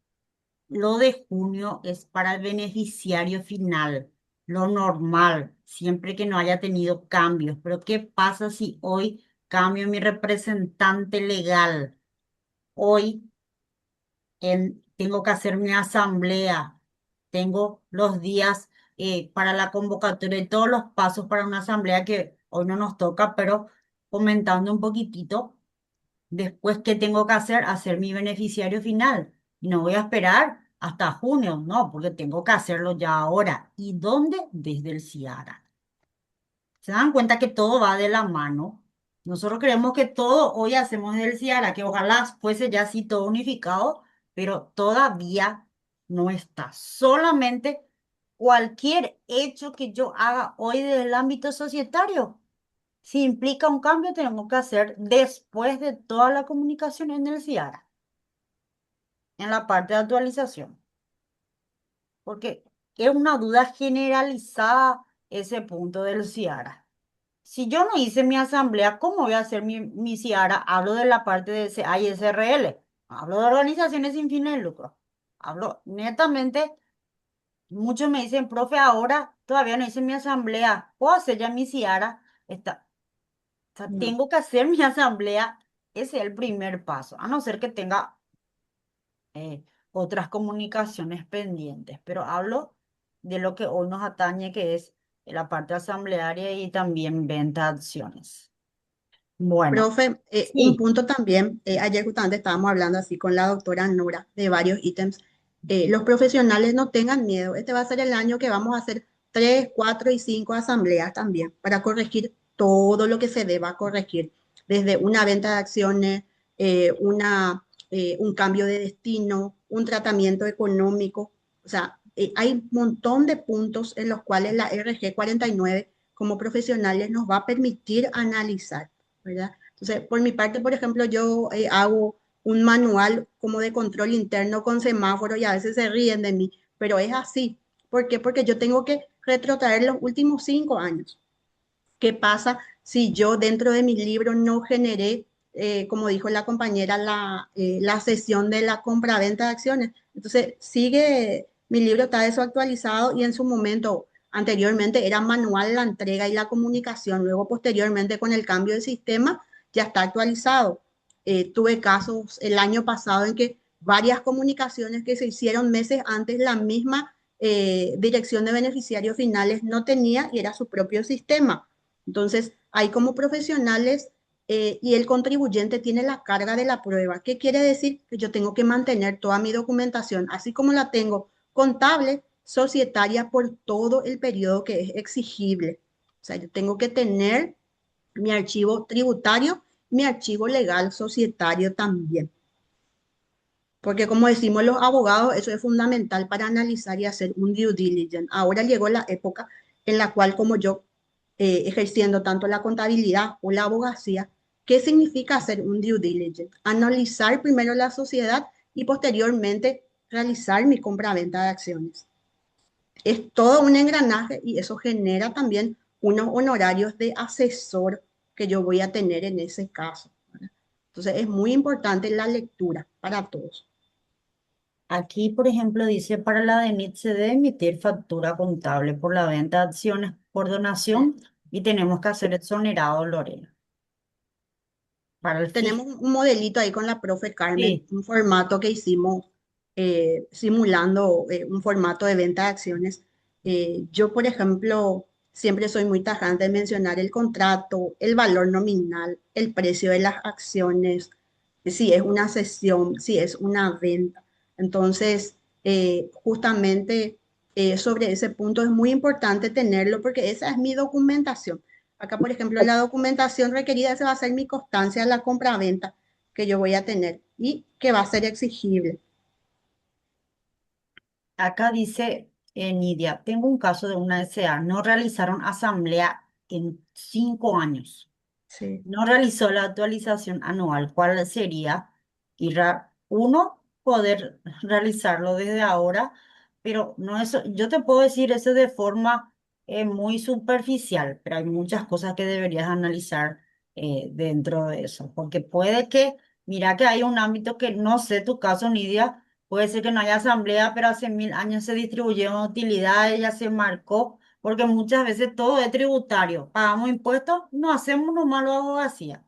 lo de junio es para el beneficiario final, lo normal, siempre que no haya tenido cambios. Pero ¿qué pasa si hoy cambio mi representante legal? Hoy tengo que hacer mi asamblea, tengo los días para la convocatoria y todos los pasos para una asamblea que hoy no nos toca, pero comentando un poquitito, después, ¿qué tengo que hacer? Hacer mi beneficiario final. Y no voy a esperar hasta junio, no, porque tengo que hacerlo ya ahora. ¿Y dónde? Desde el Ciara. ¿Se dan cuenta que todo va de la mano? Nosotros creemos que todo hoy hacemos desde el Ciara, que ojalá fuese ya así todo unificado, pero todavía no está. Solamente cualquier hecho que yo haga hoy desde el ámbito societario, si implica un cambio, tenemos que hacer después de toda la comunicación en el Ciara, en la parte de actualización, porque es una duda generalizada ese punto del Ciara. Si yo no hice mi asamblea, ¿cómo voy a hacer mi CIARA? Hablo de la parte de ISRL, hablo de organizaciones sin fines de lucro. Hablo netamente, muchos me dicen, profe, ahora todavía no hice mi asamblea, ¿puedo hacer ya mi CIARA? O sea, No. tengo que hacer mi asamblea, ese es el primer paso, a no ser que tenga otras comunicaciones pendientes, pero hablo de lo que hoy nos atañe, que es la parte asamblearia y también venta de acciones. Bueno, Profe, un sí, punto también, ayer justamente estábamos hablando así con la doctora Nora de varios ítems. Los profesionales no tengan miedo, este va a ser el año que vamos a hacer 3, 4 y 5 asambleas también para corregir todo lo que se deba corregir, desde una venta de acciones, un cambio de destino, un tratamiento económico. O sea, hay un montón de puntos en los cuales la RG 49 como profesionales nos va a permitir analizar, ¿verdad? Entonces, por mi parte, por ejemplo, yo hago un manual como de control interno con semáforo y a veces se ríen de mí, pero es así. ¿Por qué? Porque yo tengo que retrotraer los últimos 5 años. ¿Qué pasa si yo dentro de mis libros no generé, como dijo la compañera, la sesión de la compra-venta de acciones? Entonces, sigue, mi libro está desactualizado y en su momento, anteriormente, era manual la entrega y la comunicación. Luego, posteriormente, con el cambio de sistema, ya está actualizado. Tuve casos el año pasado en que varias comunicaciones que se hicieron meses antes, la misma dirección de beneficiarios finales no tenía y era su propio sistema. Entonces, hay como profesionales y el contribuyente tiene la carga de la prueba. ¿Qué quiere decir? Que yo tengo que mantener toda mi documentación, así como la tengo contable, societaria por todo el periodo que es exigible. O sea, yo tengo que tener mi archivo tributario, mi archivo legal societario también. Porque como decimos los abogados, eso es fundamental para analizar y hacer un due diligence. Ahora llegó la época en la cual, como yo, ejerciendo tanto la contabilidad o la abogacía, ¿qué significa hacer un due diligence? Analizar primero la sociedad y posteriormente realizar mi compra-venta de acciones. Es todo un engranaje y eso genera también unos honorarios de asesor que yo voy a tener en ese caso, ¿verdad? Entonces es muy importante la lectura para todos. aquí, por ejemplo, dice, para la DENIT se debe emitir factura contable por la venta de acciones por donación y tenemos que hacer exonerado, Lorena. Para el Tenemos FIS, un modelito ahí con la profe Carmen, sí, un formato que hicimos simulando un formato de venta de acciones. Yo, por ejemplo, siempre soy muy tajante en mencionar el contrato, el valor nominal, el precio de las acciones, si es una cesión, si es una venta. Entonces, justamente sobre ese punto es muy importante tenerlo porque esa es mi documentación. Acá, por ejemplo, la documentación requerida, esa va a ser mi constancia de la compra-venta que yo voy a tener y que va a ser exigible. acá dice, Nidia, tengo un caso de una SA, no realizaron asamblea en 5 años. Sí. No realizó la actualización anual. ¿Cuál sería? Uno, poder realizarlo desde ahora, pero no eso, yo te puedo decir eso de forma muy superficial, pero hay muchas cosas que deberías analizar dentro de eso, porque puede que, mira que hay un ámbito que no sé tu caso, Nidia, puede ser que no haya asamblea, pero hace 1000 años se distribuyeron utilidades, ya se marcó porque muchas veces todo es tributario. Pagamos impuestos, no hacemos nomás la abogacía,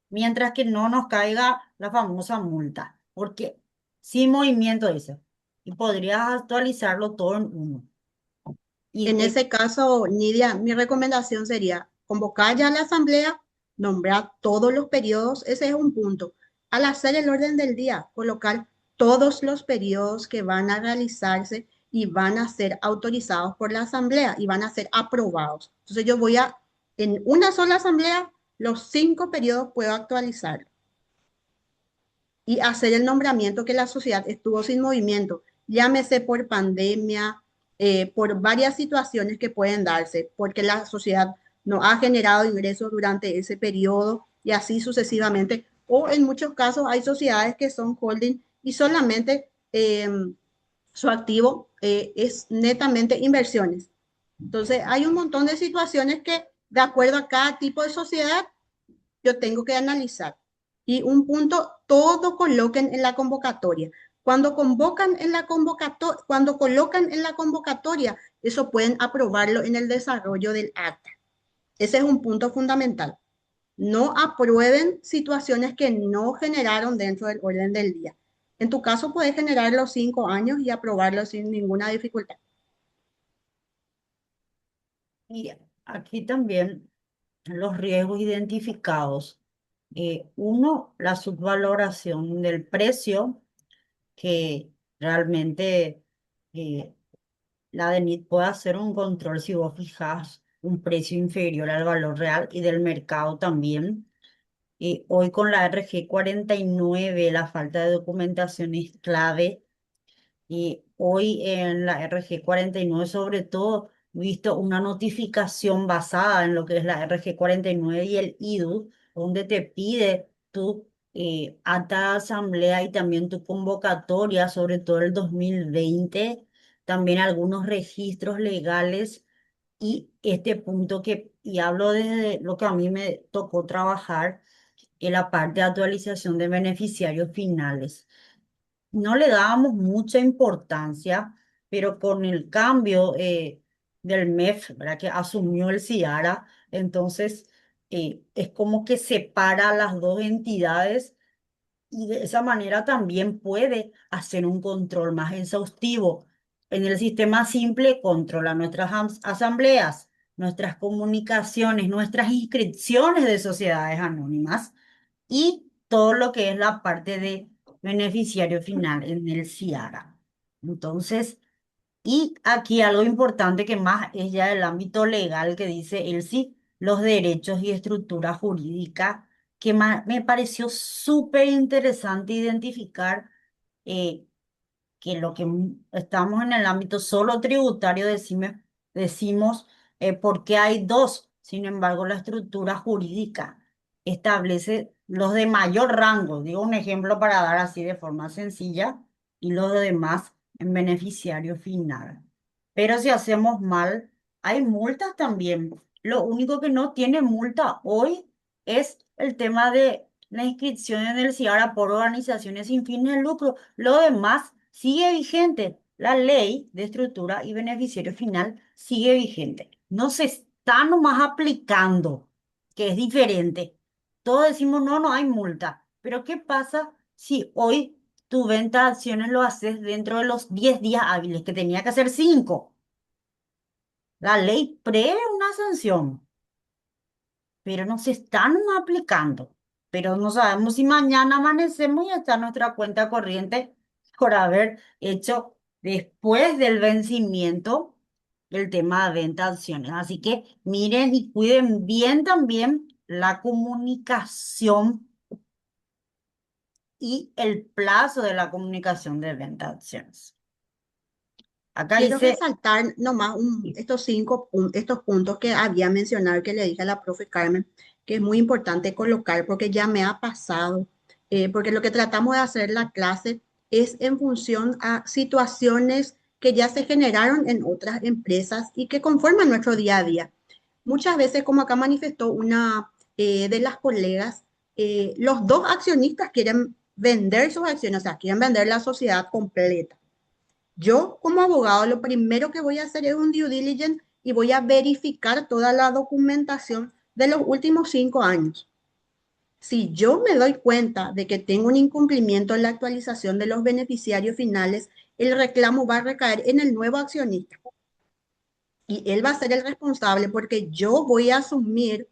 mientras que no nos caiga la famosa multa, porque sin movimiento dice, y podrías actualizarlo todo en uno. Y En ese caso, Nidia, mi recomendación sería convocar ya la asamblea, nombrar todos los periodos, ese es un punto. Al hacer el orden del día, colocar todos los periodos que van a realizarse y van a ser autorizados por la asamblea y van a ser aprobados. Entonces yo voy a, en una sola asamblea, los 5 periodos puedo actualizar y hacer el nombramiento que la sociedad estuvo sin movimiento, llámese por pandemia, por varias situaciones que pueden darse, porque la sociedad no ha generado ingresos durante ese periodo y así sucesivamente. O en muchos casos hay sociedades que son holding y solamente su activo es netamente inversiones. Entonces, hay un montón de situaciones que, de acuerdo a cada tipo de sociedad, yo tengo que analizar. Y un punto, todo coloquen en la convocatoria. Cuando convocan en la convocatoria, cuando colocan en la convocatoria, eso pueden aprobarlo en el desarrollo del acta. Ese es un punto fundamental. No aprueben situaciones que no generaron dentro del orden del día. En tu caso, puedes generar los 5 años y aprobarlo sin ninguna dificultad. Y aquí también los riesgos identificados. Uno, la subvaloración del precio, que realmente eh, la DENIT puede hacer un control si vos fijas un precio inferior al valor real y del mercado también. Hoy con la RG 49 la falta de documentación es clave. Y hoy en la RG 49 sobre todo, visto una notificación basada en lo que es la RG 49 y el IDU, donde te pide tu acta de asamblea y también tu convocatoria, sobre todo el 2020, también algunos registros legales y este punto y hablo desde lo que a mí me tocó trabajar en la parte de actualización de beneficiarios finales. No le dábamos mucha importancia, pero con el cambio del MEF, ¿verdad? Que asumió el CIARA, entonces es como que separa las dos entidades y de esa manera también puede hacer un control más exhaustivo. En el sistema simple controla nuestras asambleas, nuestras comunicaciones, nuestras inscripciones de sociedades anónimas y todo lo que es la parte de beneficiario final en el CIARA. Entonces, y aquí algo importante que más es ya del ámbito legal que dice el sí, los derechos y estructura jurídica, que me pareció súper interesante identificar eh, que lo que estamos en el ámbito solo tributario decimos porque hay dos. Sin embargo, la estructura jurídica establece los de mayor rango. Digo un ejemplo para dar así de forma sencilla y los demás en beneficiario final. Pero si hacemos mal, hay multas también. Lo único que no tiene multa hoy es el tema de la inscripción en el CIARA por organizaciones sin fines de lucro. Lo demás sigue vigente. La ley de estructura y beneficiario final sigue vigente. No se está nomás aplicando, que es diferente. Todos decimos, no, no hay multa. Pero ¿qué pasa si hoy tu venta de acciones lo haces dentro de los 10 días hábiles, que tenía que hacer 5? La ley prevé una sanción, pero no se están aplicando. Pero no sabemos si mañana amanecemos y está nuestra cuenta corriente por haber hecho después del vencimiento el tema de venta de acciones. Así que miren y cuiden bien también la comunicación y el plazo de la comunicación de venta de acciones. Acá Quiero dice, resaltar nomás estos puntos que había mencionado, que le dije a la profe Carmen, que es muy importante colocar porque ya me ha pasado, porque lo que tratamos de hacer en la clase es en función a situaciones que ya se generaron en otras empresas y que conforman nuestro día a día. Muchas veces, como acá manifestó una de las colegas, los dos accionistas quieren vender sus acciones, o sea, quieren vender la sociedad completa. Yo, como abogado, lo primero que voy a hacer es un due diligence y voy a verificar toda la documentación de los últimos 5 años. Si yo me doy cuenta de que tengo un incumplimiento en la actualización de los beneficiarios finales, el reclamo va a recaer en el nuevo accionista y él va a ser el responsable porque yo voy a asumir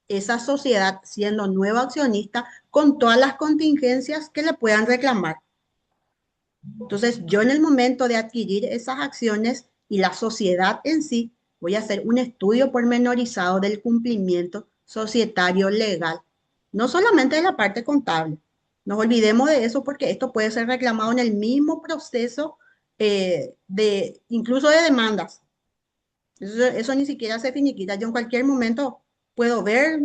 esa sociedad siendo nuevo accionista con todas las contingencias que le puedan reclamar. Entonces, yo en el momento de adquirir esas acciones y la sociedad en sí, voy a hacer un estudio pormenorizado del cumplimiento societario legal, no solamente de la parte contable. Nos olvidemos de eso porque esto puede ser reclamado en el mismo proceso incluso de demandas. Eso ni siquiera se finiquita. Yo en cualquier momento puedo ver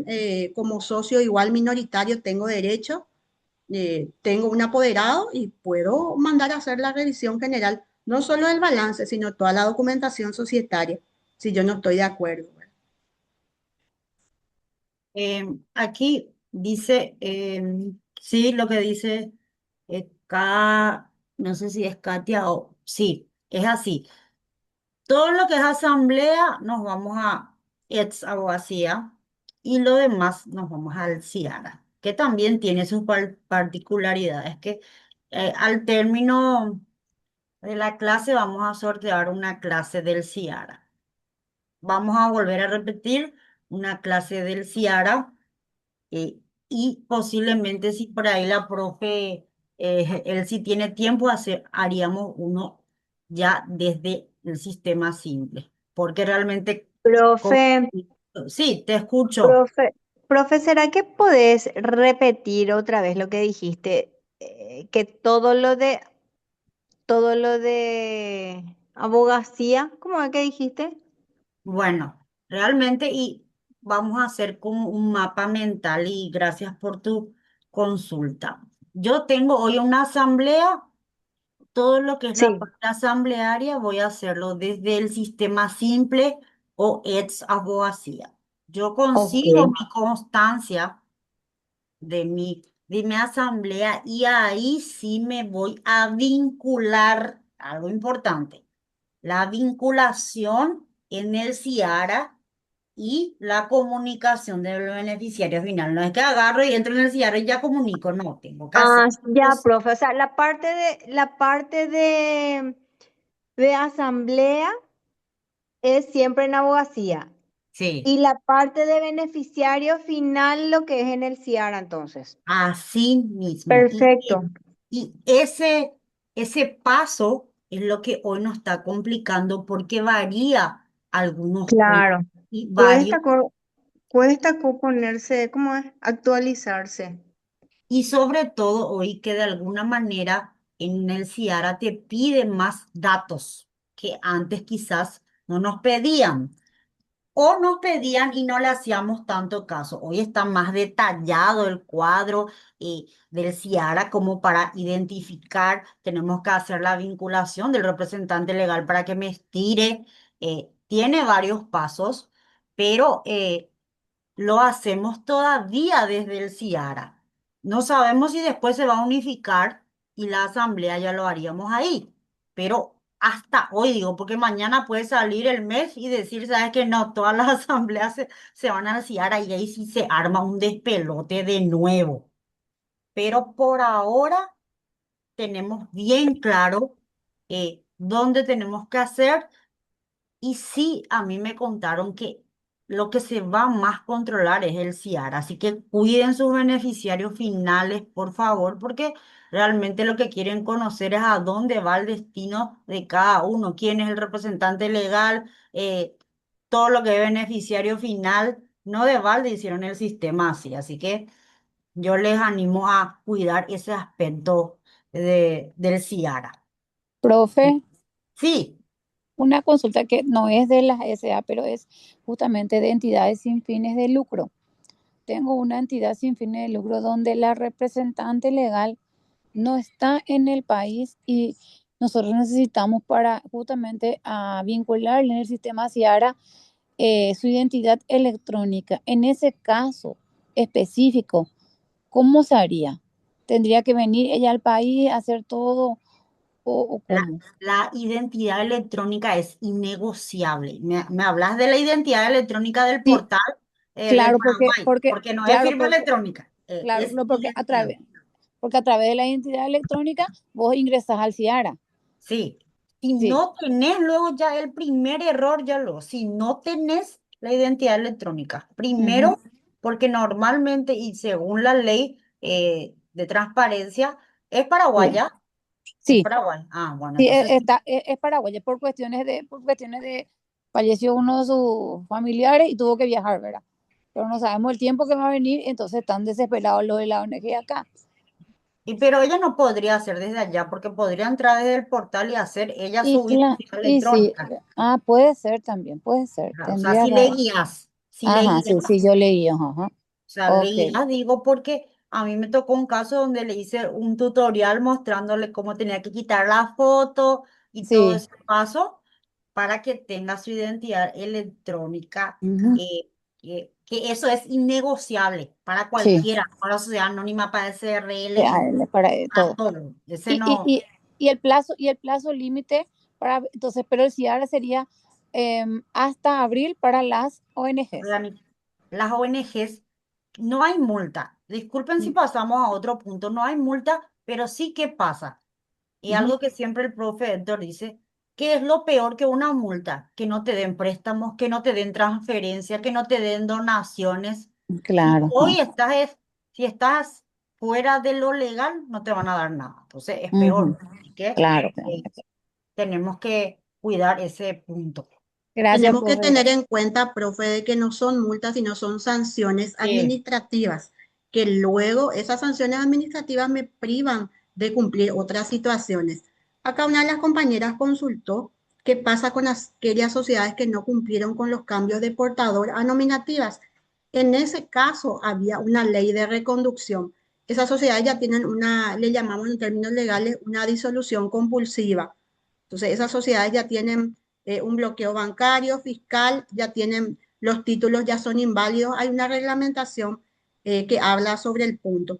como socio igual minoritario, tengo derecho, tengo un apoderado y puedo mandar a hacer la revisión general, no solo del balance, sino toda la documentación societaria, si yo no estoy de acuerdo. Aquí dice, sí, lo que dice no sé si es Katia o sí, es así. Todo lo que es asamblea nos vamos a ex abogacía y lo demás nos vamos al CIARA, que también tiene sus particularidades, que al término de la clase vamos a sortear una clase del CIARA. Vamos a volver a repetir una clase del CIARA eh, y posiblemente si por ahí la profe, él si tiene tiempo, haríamos uno ya desde el sistema simple, porque realmente, Profe, co- sí, te escucho. profe, profe, ¿será que podés repetir otra vez lo que dijiste? Que todo lo de abogacía, ¿cómo es que dijiste? Bueno, realmente y vamos a hacer como un mapa mental y gracias por tu consulta. Yo tengo hoy una asamblea. Todo lo que es la Sí. parte asamblearia voy a hacerlo desde el sistema simple o ex abogacía. Yo Ok. consigo mi constancia de mi asamblea y ahí sí me voy a vincular, algo importante, la vinculación en el CIARA y la comunicación del beneficiario final. No es que agarro y entro en el CIARA y ya comunico, no, tengo que hacer. Ah, ya, profe. O sea, la parte de asamblea es siempre en abogacía. Sí. Y la parte de beneficiario final, lo que es en el CIARA, entonces. Así mismo. Perfecto. Y ese paso es lo que hoy nos está complicando porque varía algunos puntos Claro. y varios. Cuesta, cuesta ponerse, ¿cómo es? Actualizarse. Y sobre todo hoy que de alguna manera en el CIARA te piden más datos que antes quizás no nos pedían. O nos pedían y no le hacíamos tanto caso. Hoy está más detallado el cuadro del CIARA como para identificar. Tenemos que hacer la vinculación del representante legal para que me estire. Tiene varios pasos, pero lo hacemos todavía desde el CIARA. No sabemos si después se va a unificar y la asamblea ya lo haríamos ahí. Pero hasta hoy digo, porque mañana puede salir el mes y decir, ¿sabes que no? Todas las asambleas se van al CIARA y ahí sí se arma un despelote de nuevo. Pero por ahora tenemos bien claro dónde tenemos que hacer. Y sí, a mí me contaron que lo que se va más a controlar es el CIAR, así que cuiden sus beneficiarios finales, por favor, porque realmente lo que quieren conocer es a dónde va el destino de cada uno, quién es el representante legal, todo lo que es beneficiario final, no de balde hicieron el sistema así que yo les animo a cuidar ese aspecto del CIARA. Profe, Sí, una consulta que no es de las SA, pero es justamente de entidades sin fines de lucro. Tengo una entidad sin fines de lucro donde la representante legal no está en el país y nosotros necesitamos para justamente vincularle en el sistema CIARA su identidad electrónica. En ese caso específico, ¿cómo se haría? ¿Tendría que venir ella al país a hacer todo o La, cómo? la identidad electrónica es innegociable. Me hablas de la identidad electrónica del Sí, portal del claro, Paraguay, porque no es claro, firma electrónica, claro, es no, identidad. porque a través de la identidad electrónica vos ingresás al CIARA. Sí, si Sí. no tenés luego ya el primer error, si no tenés la identidad electrónica, Ujú. primero, porque normalmente y según la ley de transparencia, es Sí. paraguaya. Es Sí, Paraguay. Ah, bueno, sí, entonces sí. es paraguaya por cuestiones de, falleció uno de sus familiares y tuvo que viajar, ¿verdad? Pero no sabemos el tiempo que va a venir, entonces están desesperados los de la ONG acá. Pero ella no podría hacer desde allá, porque podría entrar desde el portal y hacer ella Y, su identidad y sí, electrónica. puede ser también, puede ser, O sea, tendría razón. si le Ajá, sí, guías, sí, yo leí, ajá, ajá. o sea, Ok, leídas, digo, porque a mí me tocó un caso donde le hice un tutorial mostrándole cómo tenía que quitar la foto y todo sí. ese paso para que tenga su identidad electrónica, Ujú, que eso es innegociable para sí, cualquiera, para la sociedad anónima, para SRL y para para todo. todo. Ese Y, y, no. y, y el plazo límite para, entonces, pero el CIARA sería hasta abril para las ONGs. Las ONGs, no hay multa. Disculpen si pasamos a otro punto, no hay multa, pero sí que pasa. Y Ujú, algo que siempre el profe Héctor dice, ¿qué es lo peor que una multa? Que no te den préstamos, que no te den transferencia, que no te den donaciones. Si claro, hoy ajá, si estás fuera de lo legal, no te van a dar nada. Entonces es ujú, peor. Así que claro, claro. eh, tenemos que cuidar ese punto. Gracias, Tenemos que profe. tener en cuenta, profe, de que no son multas, sino son sanciones Sí, administrativas, que luego esas sanciones administrativas me privan de cumplir otras situaciones. Acá una de las compañeras consultó qué pasa con aquellas sociedades que no cumplieron con los cambios de portador a nominativas. En ese caso había una ley de reconducción. Esas sociedades ya tienen una, le llamamos en términos legales, una disolución compulsiva. Entonces, esas sociedades ya tienen un bloqueo bancario, fiscal, ya tienen los títulos, ya son inválidos. Hay una reglamentación que habla sobre el punto,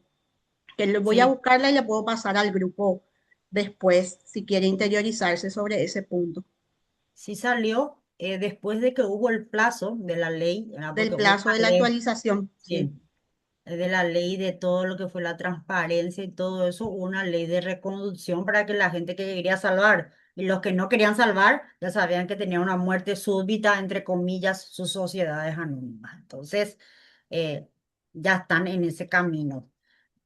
que le voy a sí, buscarla y le puedo pasar al grupo después si quiere interiorizarse sobre ese punto sí salió después de que hubo el plazo de la ley, ¿verdad? del Porque hubo plazo de una la ley, actualización. Sí. sí, de la ley de todo lo que fue la transparencia y todo eso, hubo una ley de reconducción para que la gente que quería salvar y los que no querían salvar ya sabían que tenía una muerte súbita, entre comillas, sus sociedades anónimas. Entonces, eh, ya están en ese camino.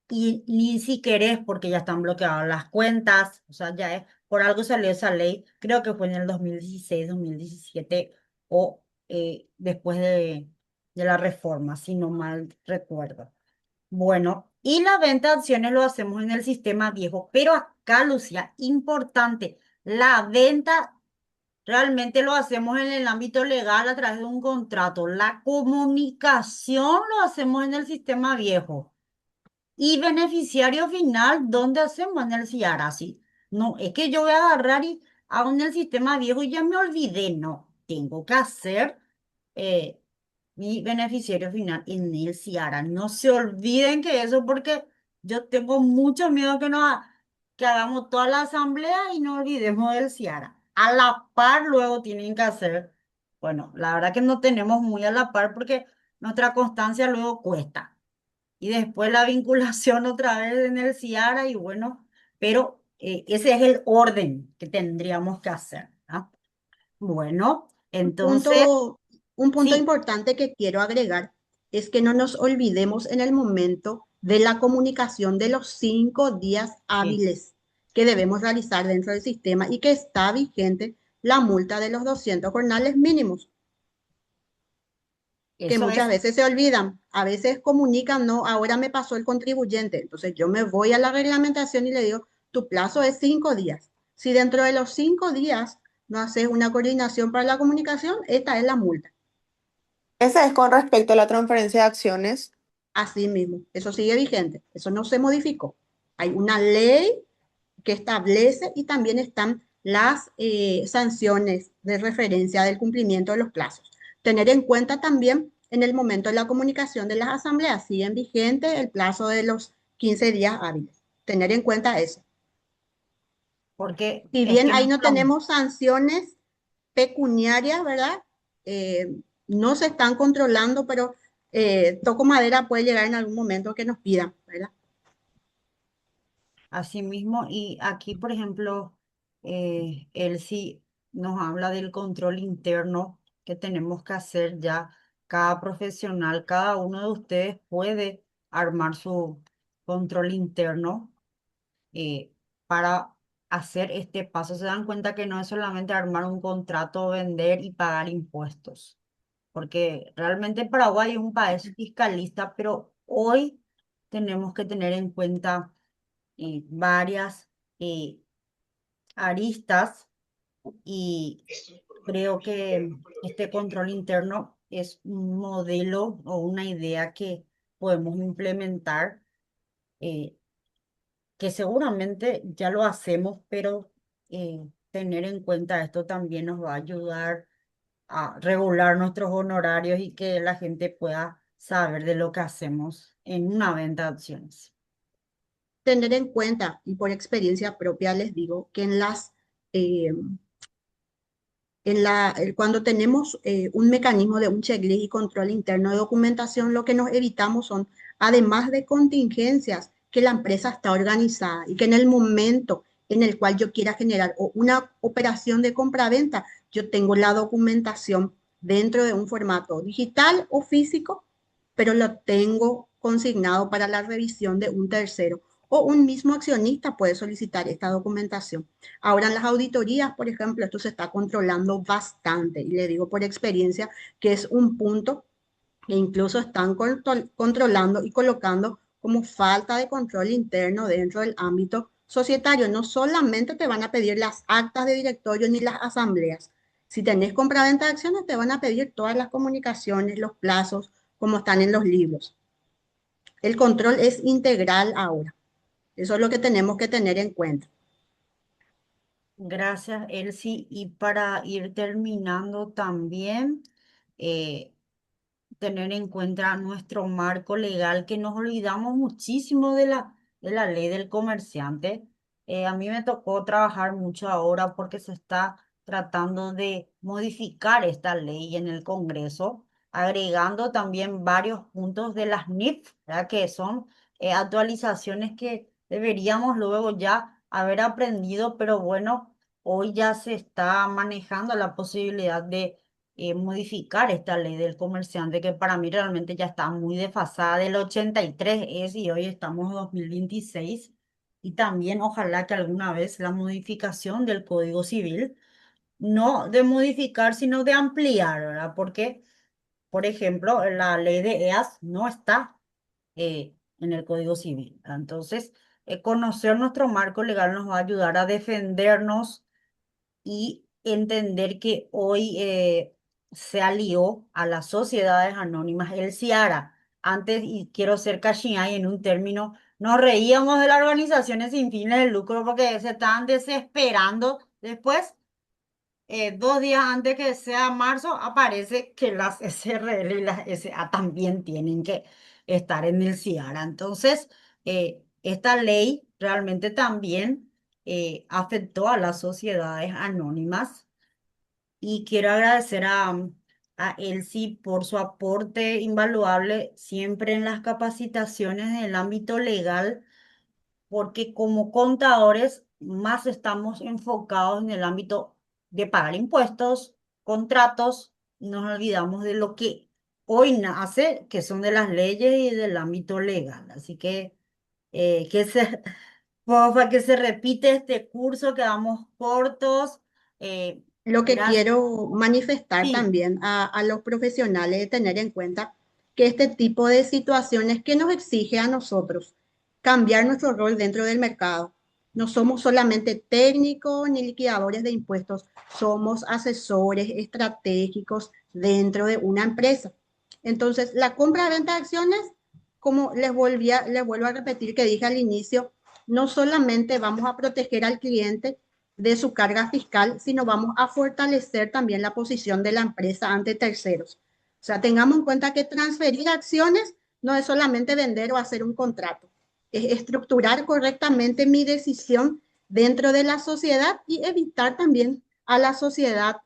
Y ni si querés, porque ya están bloqueadas las cuentas, o sea, ya es, por algo salió esa ley, creo que fue en el 2016, 2017 o después de la reforma, si no mal recuerdo. Bueno, y la venta de acciones lo hacemos en el sistema viejo, pero acá, Lucía, importante, la venta realmente lo hacemos en el ámbito legal a través de un contrato. La comunicación lo hacemos en el sistema viejo. Y beneficiario final, ¿dónde hacemos en el CIARA? Sí. No, es que yo voy a agarrar y hago en el sistema viejo y ya me olvidé. No, tengo que hacer eh, mi beneficiario final en el CIARA. No se olviden que eso, porque yo tengo mucho miedo que hagamos toda la asamblea y no olvidemos del CIARA. A la par luego tienen que hacer, bueno, la verdad que no tenemos muy a la par porque nuestra constancia luego cuesta y después la vinculación otra vez en el CIARA y bueno, pero ese es el orden que tendríamos que hacer, ¿ah? Bueno, Un entonces, punto, un punto sí, importante que quiero agregar es que no nos olvidemos en el momento de la comunicación de los 5 días sí, hábiles que debemos realizar dentro del sistema y que está vigente la multa de los 200 jornales mínimos, que eso muchas es, veces se olvidan. A veces comunican, no, ahora me pasó el contribuyente. Entonces yo me voy a la reglamentación y le digo, tu plazo es 5 días. Si dentro de los 5 días no haces una coordinación para la comunicación, esta es la multa. Ese es con respecto a la transferencia de acciones. Así mismo, eso sigue vigente, eso no se modificó. Hay una ley que establece y también están las sanciones de referencia del cumplimiento de los plazos. Tener en cuenta también en el momento de la comunicación de las asambleas, siguen vigente el plazo de los 15 días hábiles. Tener en cuenta eso. porque Si es bien que ahí no no son, tenemos sanciones pecuniarias, ¿verdad? No se están controlando, pero toco madera puede llegar en algún momento que nos pidan, ¿verdad? así mismo, y aquí, por ejemplo, él sí nos habla del control interno que tenemos que hacer ya. Cada profesional, cada uno de ustedes puede armar su control interno para hacer este paso. Se dan cuenta que no es solamente armar un contrato, vender y pagar impuestos, porque realmente Paraguay es un país fiscalista, pero hoy tenemos que tener en cuenta varias eh, aristas y creo que este control interno es un modelo o una idea que podemos implementar, eh, que seguramente ya lo hacemos, pero tener en cuenta esto también nos va a ayudar a regular nuestros honorarios y que la gente pueda saber de lo que hacemos en una venta de acciones. Tener en cuenta, y por experiencia propia les digo, que eh, cuando tenemos un mecanismo de un checklist y control interno de documentación, lo que nos evitamos son, además de contingencias, que la empresa está organizada y que en el momento en el cual yo quiera generar una operación de compra-venta, yo tengo la documentación dentro de un formato digital o físico, pero lo tengo consignado para la revisión de un tercero o un mismo accionista puede solicitar esta documentación. Ahora en las auditorías, por ejemplo, esto se está controlando bastante y le digo por experiencia que es un punto que incluso están controlando y colocando como falta de control interno dentro del ámbito societario. No solamente te van a pedir las actas de directorio ni las asambleas. Si tenés compraventa de acciones, te van a pedir todas las comunicaciones, los plazos, como están en los libros. El control es integral ahora. Eso es lo que tenemos que tener en cuenta. Gracias, Elsie. Y para ir terminando también, eh, tener en cuenta nuestro marco legal, que nos olvidamos muchísimo de la ley del comerciante. A mí me tocó trabajar mucho ahora porque se está tratando de modificar esta ley en el Congreso, agregando también varios puntos de las NIF, ¿verdad? Que son actualizaciones que deberíamos luego ya haber aprendido, pero bueno, hoy ya se está manejando la posibilidad de modificar esta ley del comerciante que para mí realmente ya está muy desfasada. Del 83 es y hoy estamos en 2026. Y también ojalá que alguna vez la modificación del Código Civil, no de modificar, sino de ampliar, ¿verdad? Porque, por ejemplo, la ley de EAS no está en el Código Civil. Entonces, conocer nuestro marco legal nos va a ayudar a defendernos y entender que hoy se alió a las sociedades anónimas, el CIARA. Antes, y quiero ser cachimay en un término, nos reíamos de las organizaciones sin fines de lucro porque se estaban desesperando. Después, 2 días antes que sea marzo, aparece que las SRL y las SA también tienen que estar en el CIARA. Entonces, esta ley realmente también afectó a las sociedades anónimas y quiero agradecer a Elsie por su aporte invaluable siempre en las capacitaciones en el ámbito legal porque como contadores más estamos enfocados en el ámbito de pagar impuestos, contratos, nos olvidamos de lo que hoy nace, que son de las leyes y del ámbito legal. Así que se, porfa, que se repite este curso, quedamos cortos. Eh, Lo que gracias. quiero manifestar Sí. también a los profesionales es tener en cuenta que este tipo de situaciones que nos exige a nosotros cambiar nuestro rol dentro del mercado. No somos solamente técnicos ni liquidadores de impuestos, somos asesores estratégicos dentro de una empresa. Entonces, la compra-venta de acciones, como les vuelvo a repetir que dije al inicio, no solamente vamos a proteger al cliente, de su carga fiscal, sino vamos a fortalecer también la posición de la empresa ante terceros. O sea, tengamos en cuenta que transferir acciones no es solamente vender o hacer un contrato, es estructurar correctamente mi decisión dentro de la sociedad y evitar también a la sociedad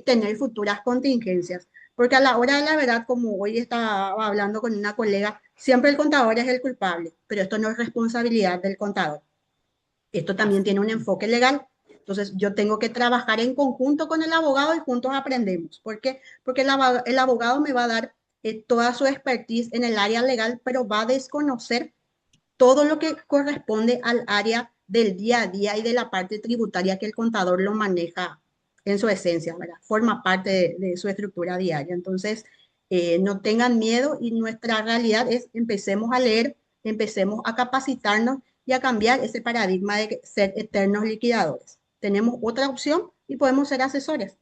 tener futuras contingencias. Porque a la hora de la verdad, como hoy estaba hablando con una colega, siempre el contador es el culpable, pero esto no es responsabilidad del contador. Esto también tiene un enfoque legal. Entonces, yo tengo que trabajar en conjunto con el abogado y juntos aprendemos. ¿Por qué? Porque el abogado me va a dar toda su expertise en el área legal, pero va a desconocer todo lo que corresponde al área del día a día y de la parte tributaria que el contador lo maneja en su esencia, ¿verdad? Forma parte de su estructura diaria. Entonces, no tengan miedo y nuestra realidad es empecemos a leer, empecemos a capacitarnos y a cambiar ese paradigma de ser eternos liquidadores. Tenemos otra opción y podemos ser asesores.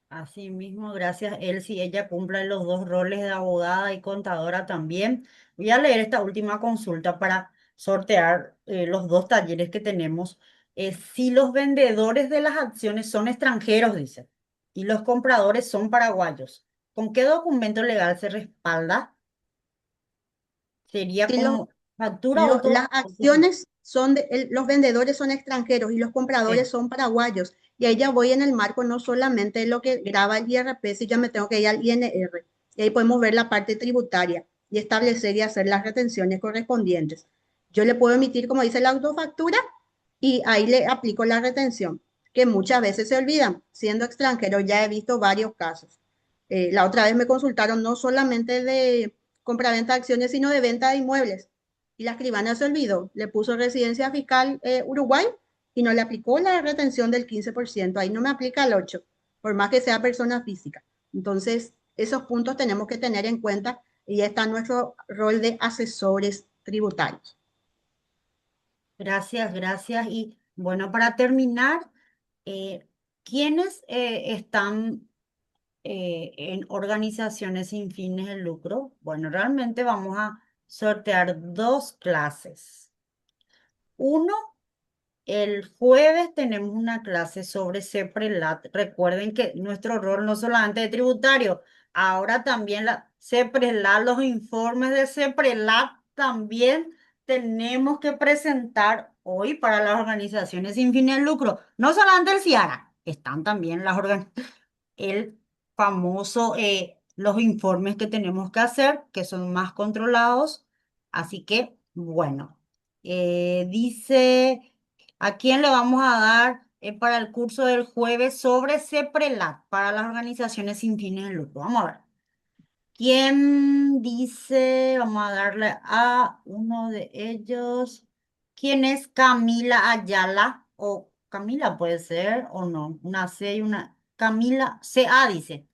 Así mismo, gracias, Elsie. Ella cumple los dos roles de abogada y contadora también. Voy a leer esta última consulta para sortear los dos talleres que tenemos. Si los vendedores de las acciones son extranjeros, dice, y los compradores son paraguayos, ¿con qué documento legal se respalda? ¿Sería Si los como factura o las todo? acciones son los vendedores son extranjeros y los compradores Sí. son paraguayos. Y ahí ya voy en el marco no solamente de lo que graba el IRP, si ya me tengo que ir al INR. Y ahí podemos ver la parte tributaria y establecer y hacer las retenciones correspondientes. Yo le puedo emitir, como dice la autofactura, y ahí le aplico la retención, que muchas veces se olvidan. Siendo extranjero ya he visto varios casos. La otra vez me consultaron no solamente de compraventa de acciones, sino de venta de inmuebles. Y la escribana se olvidó, le puso residencia fiscal Uruguay y no le aplicó la retención del 15%. Ahí no me aplica el 8%, por más que sea persona física. Entonces, esos puntos tenemos que tener en cuenta y está nuestro rol de asesores tributarios. Gracias, gracias. Y bueno, para terminar, eh, ¿quiénes están en organizaciones sin fines de lucro? Bueno, realmente vamos a sortear dos clases. Uno, el jueves tenemos una clase sobre CEPRELAT. Recuerden que nuestro rol no solamente es tributario, ahora también la CEPRELAT, los informes de CEPRELAT también tenemos que presentar hoy para las organizaciones sin fines de lucro. No solamente el CIARA, están también las organizaciones el famoso, los informes que tenemos que hacer, que son más controlados. Así que, bueno, dice, ¿a quién le vamos a dar para el curso del jueves sobre CEPRELAT para las organizaciones sin fines de lucro? Vamos a ver. ¿Quién dice? Vamos a darle a uno de ellos. ¿Quién es Camila Ayala? O Camila puede ser o no. Una C y una. Camila, CA dice.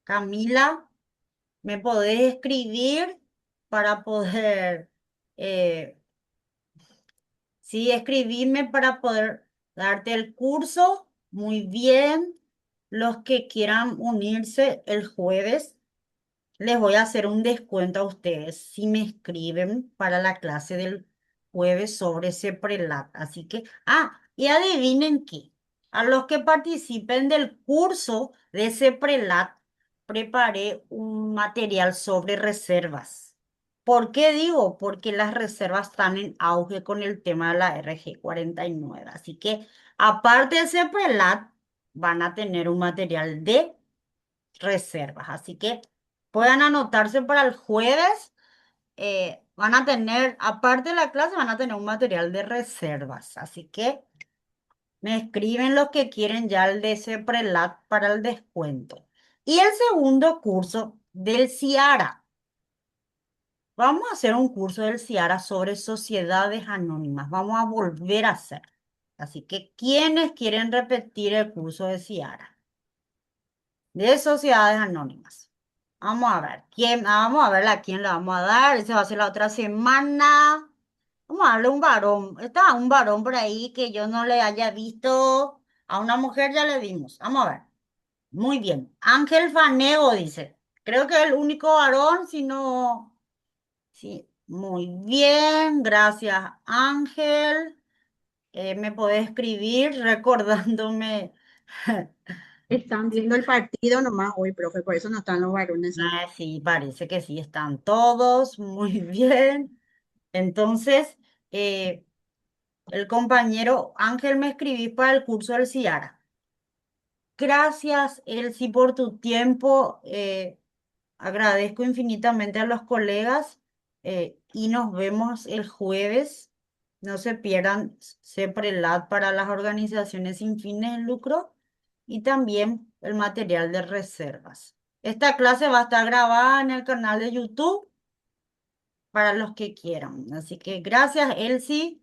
Camila, ¿me podés escribir para poder, eh, sí, escribirme para poder darte el curso? Muy bien. Los que quieran unirse el jueves. Les voy a hacer un descuento a ustedes si me escriben para la clase del jueves sobre ese prelat. Así que, y adivinen qué. A los que participen del curso de ese prelat, preparé un material sobre reservas. ¿Por qué digo? Porque las reservas están en auge con el tema de la RG 49. Así que, aparte de ese prelat, van a tener un material de reservas. Así que puedan anotarse para el jueves. Van a tener, aparte de la clase, van a tener un material de reservas. Así que me escriben los que quieren ya el de ese prelat para el descuento. Y el segundo curso del CIARA. Vamos a hacer un curso del CIARA sobre sociedades anónimas. Vamos a volver a hacer. Así que, ¿quiénes quieren repetir el curso de CIARA? De sociedades anónimas. Vamos a ver vamos a ver a quién le vamos a dar. Ese va a ser la otra semana. Vamos a darle a un varón. Está un varón por ahí que yo no le haya visto. A una mujer ya le dimos. Vamos a ver. Muy bien. Ángel Fanego dice. Creo que es el único varón, si no. Sí, muy bien. Gracias, Ángel. Me podés escribir recordándome. Están viendo el partido nomás hoy, profe, por eso no están los varones ahí. Sí, parece que sí, están todos muy bien. Entonces, eh, el compañero Ángel me escribí para el curso del CIARA. Gracias, Elsie, por tu tiempo. Agradezco infinitamente a los colegas y nos vemos el jueves. No se pierdan CEPRELAT para las organizaciones sin fines de lucro y también el material de reservas. Esta clase va a estar grabada en el canal de YouTube para los que quieran. Así que gracias, Elsie,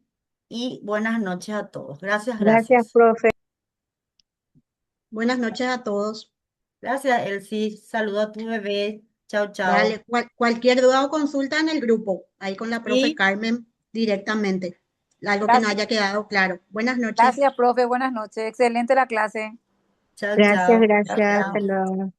y buenas noches a todos. Gracias, Gracias, gracias. profe. Buenas noches a todos. Gracias, Elsie. Saludo a tu bebé. Chao, chao. Dale, cualquier duda o consulta en el grupo, ahí con la profe Sí, Carmen directamente. Algo que no Gracias, haya quedado claro. Buenas noches. gracias, profe. Buenas noches. Excelente la clase. chao, Gracias, chao. gracias. Gracias. Hasta luego.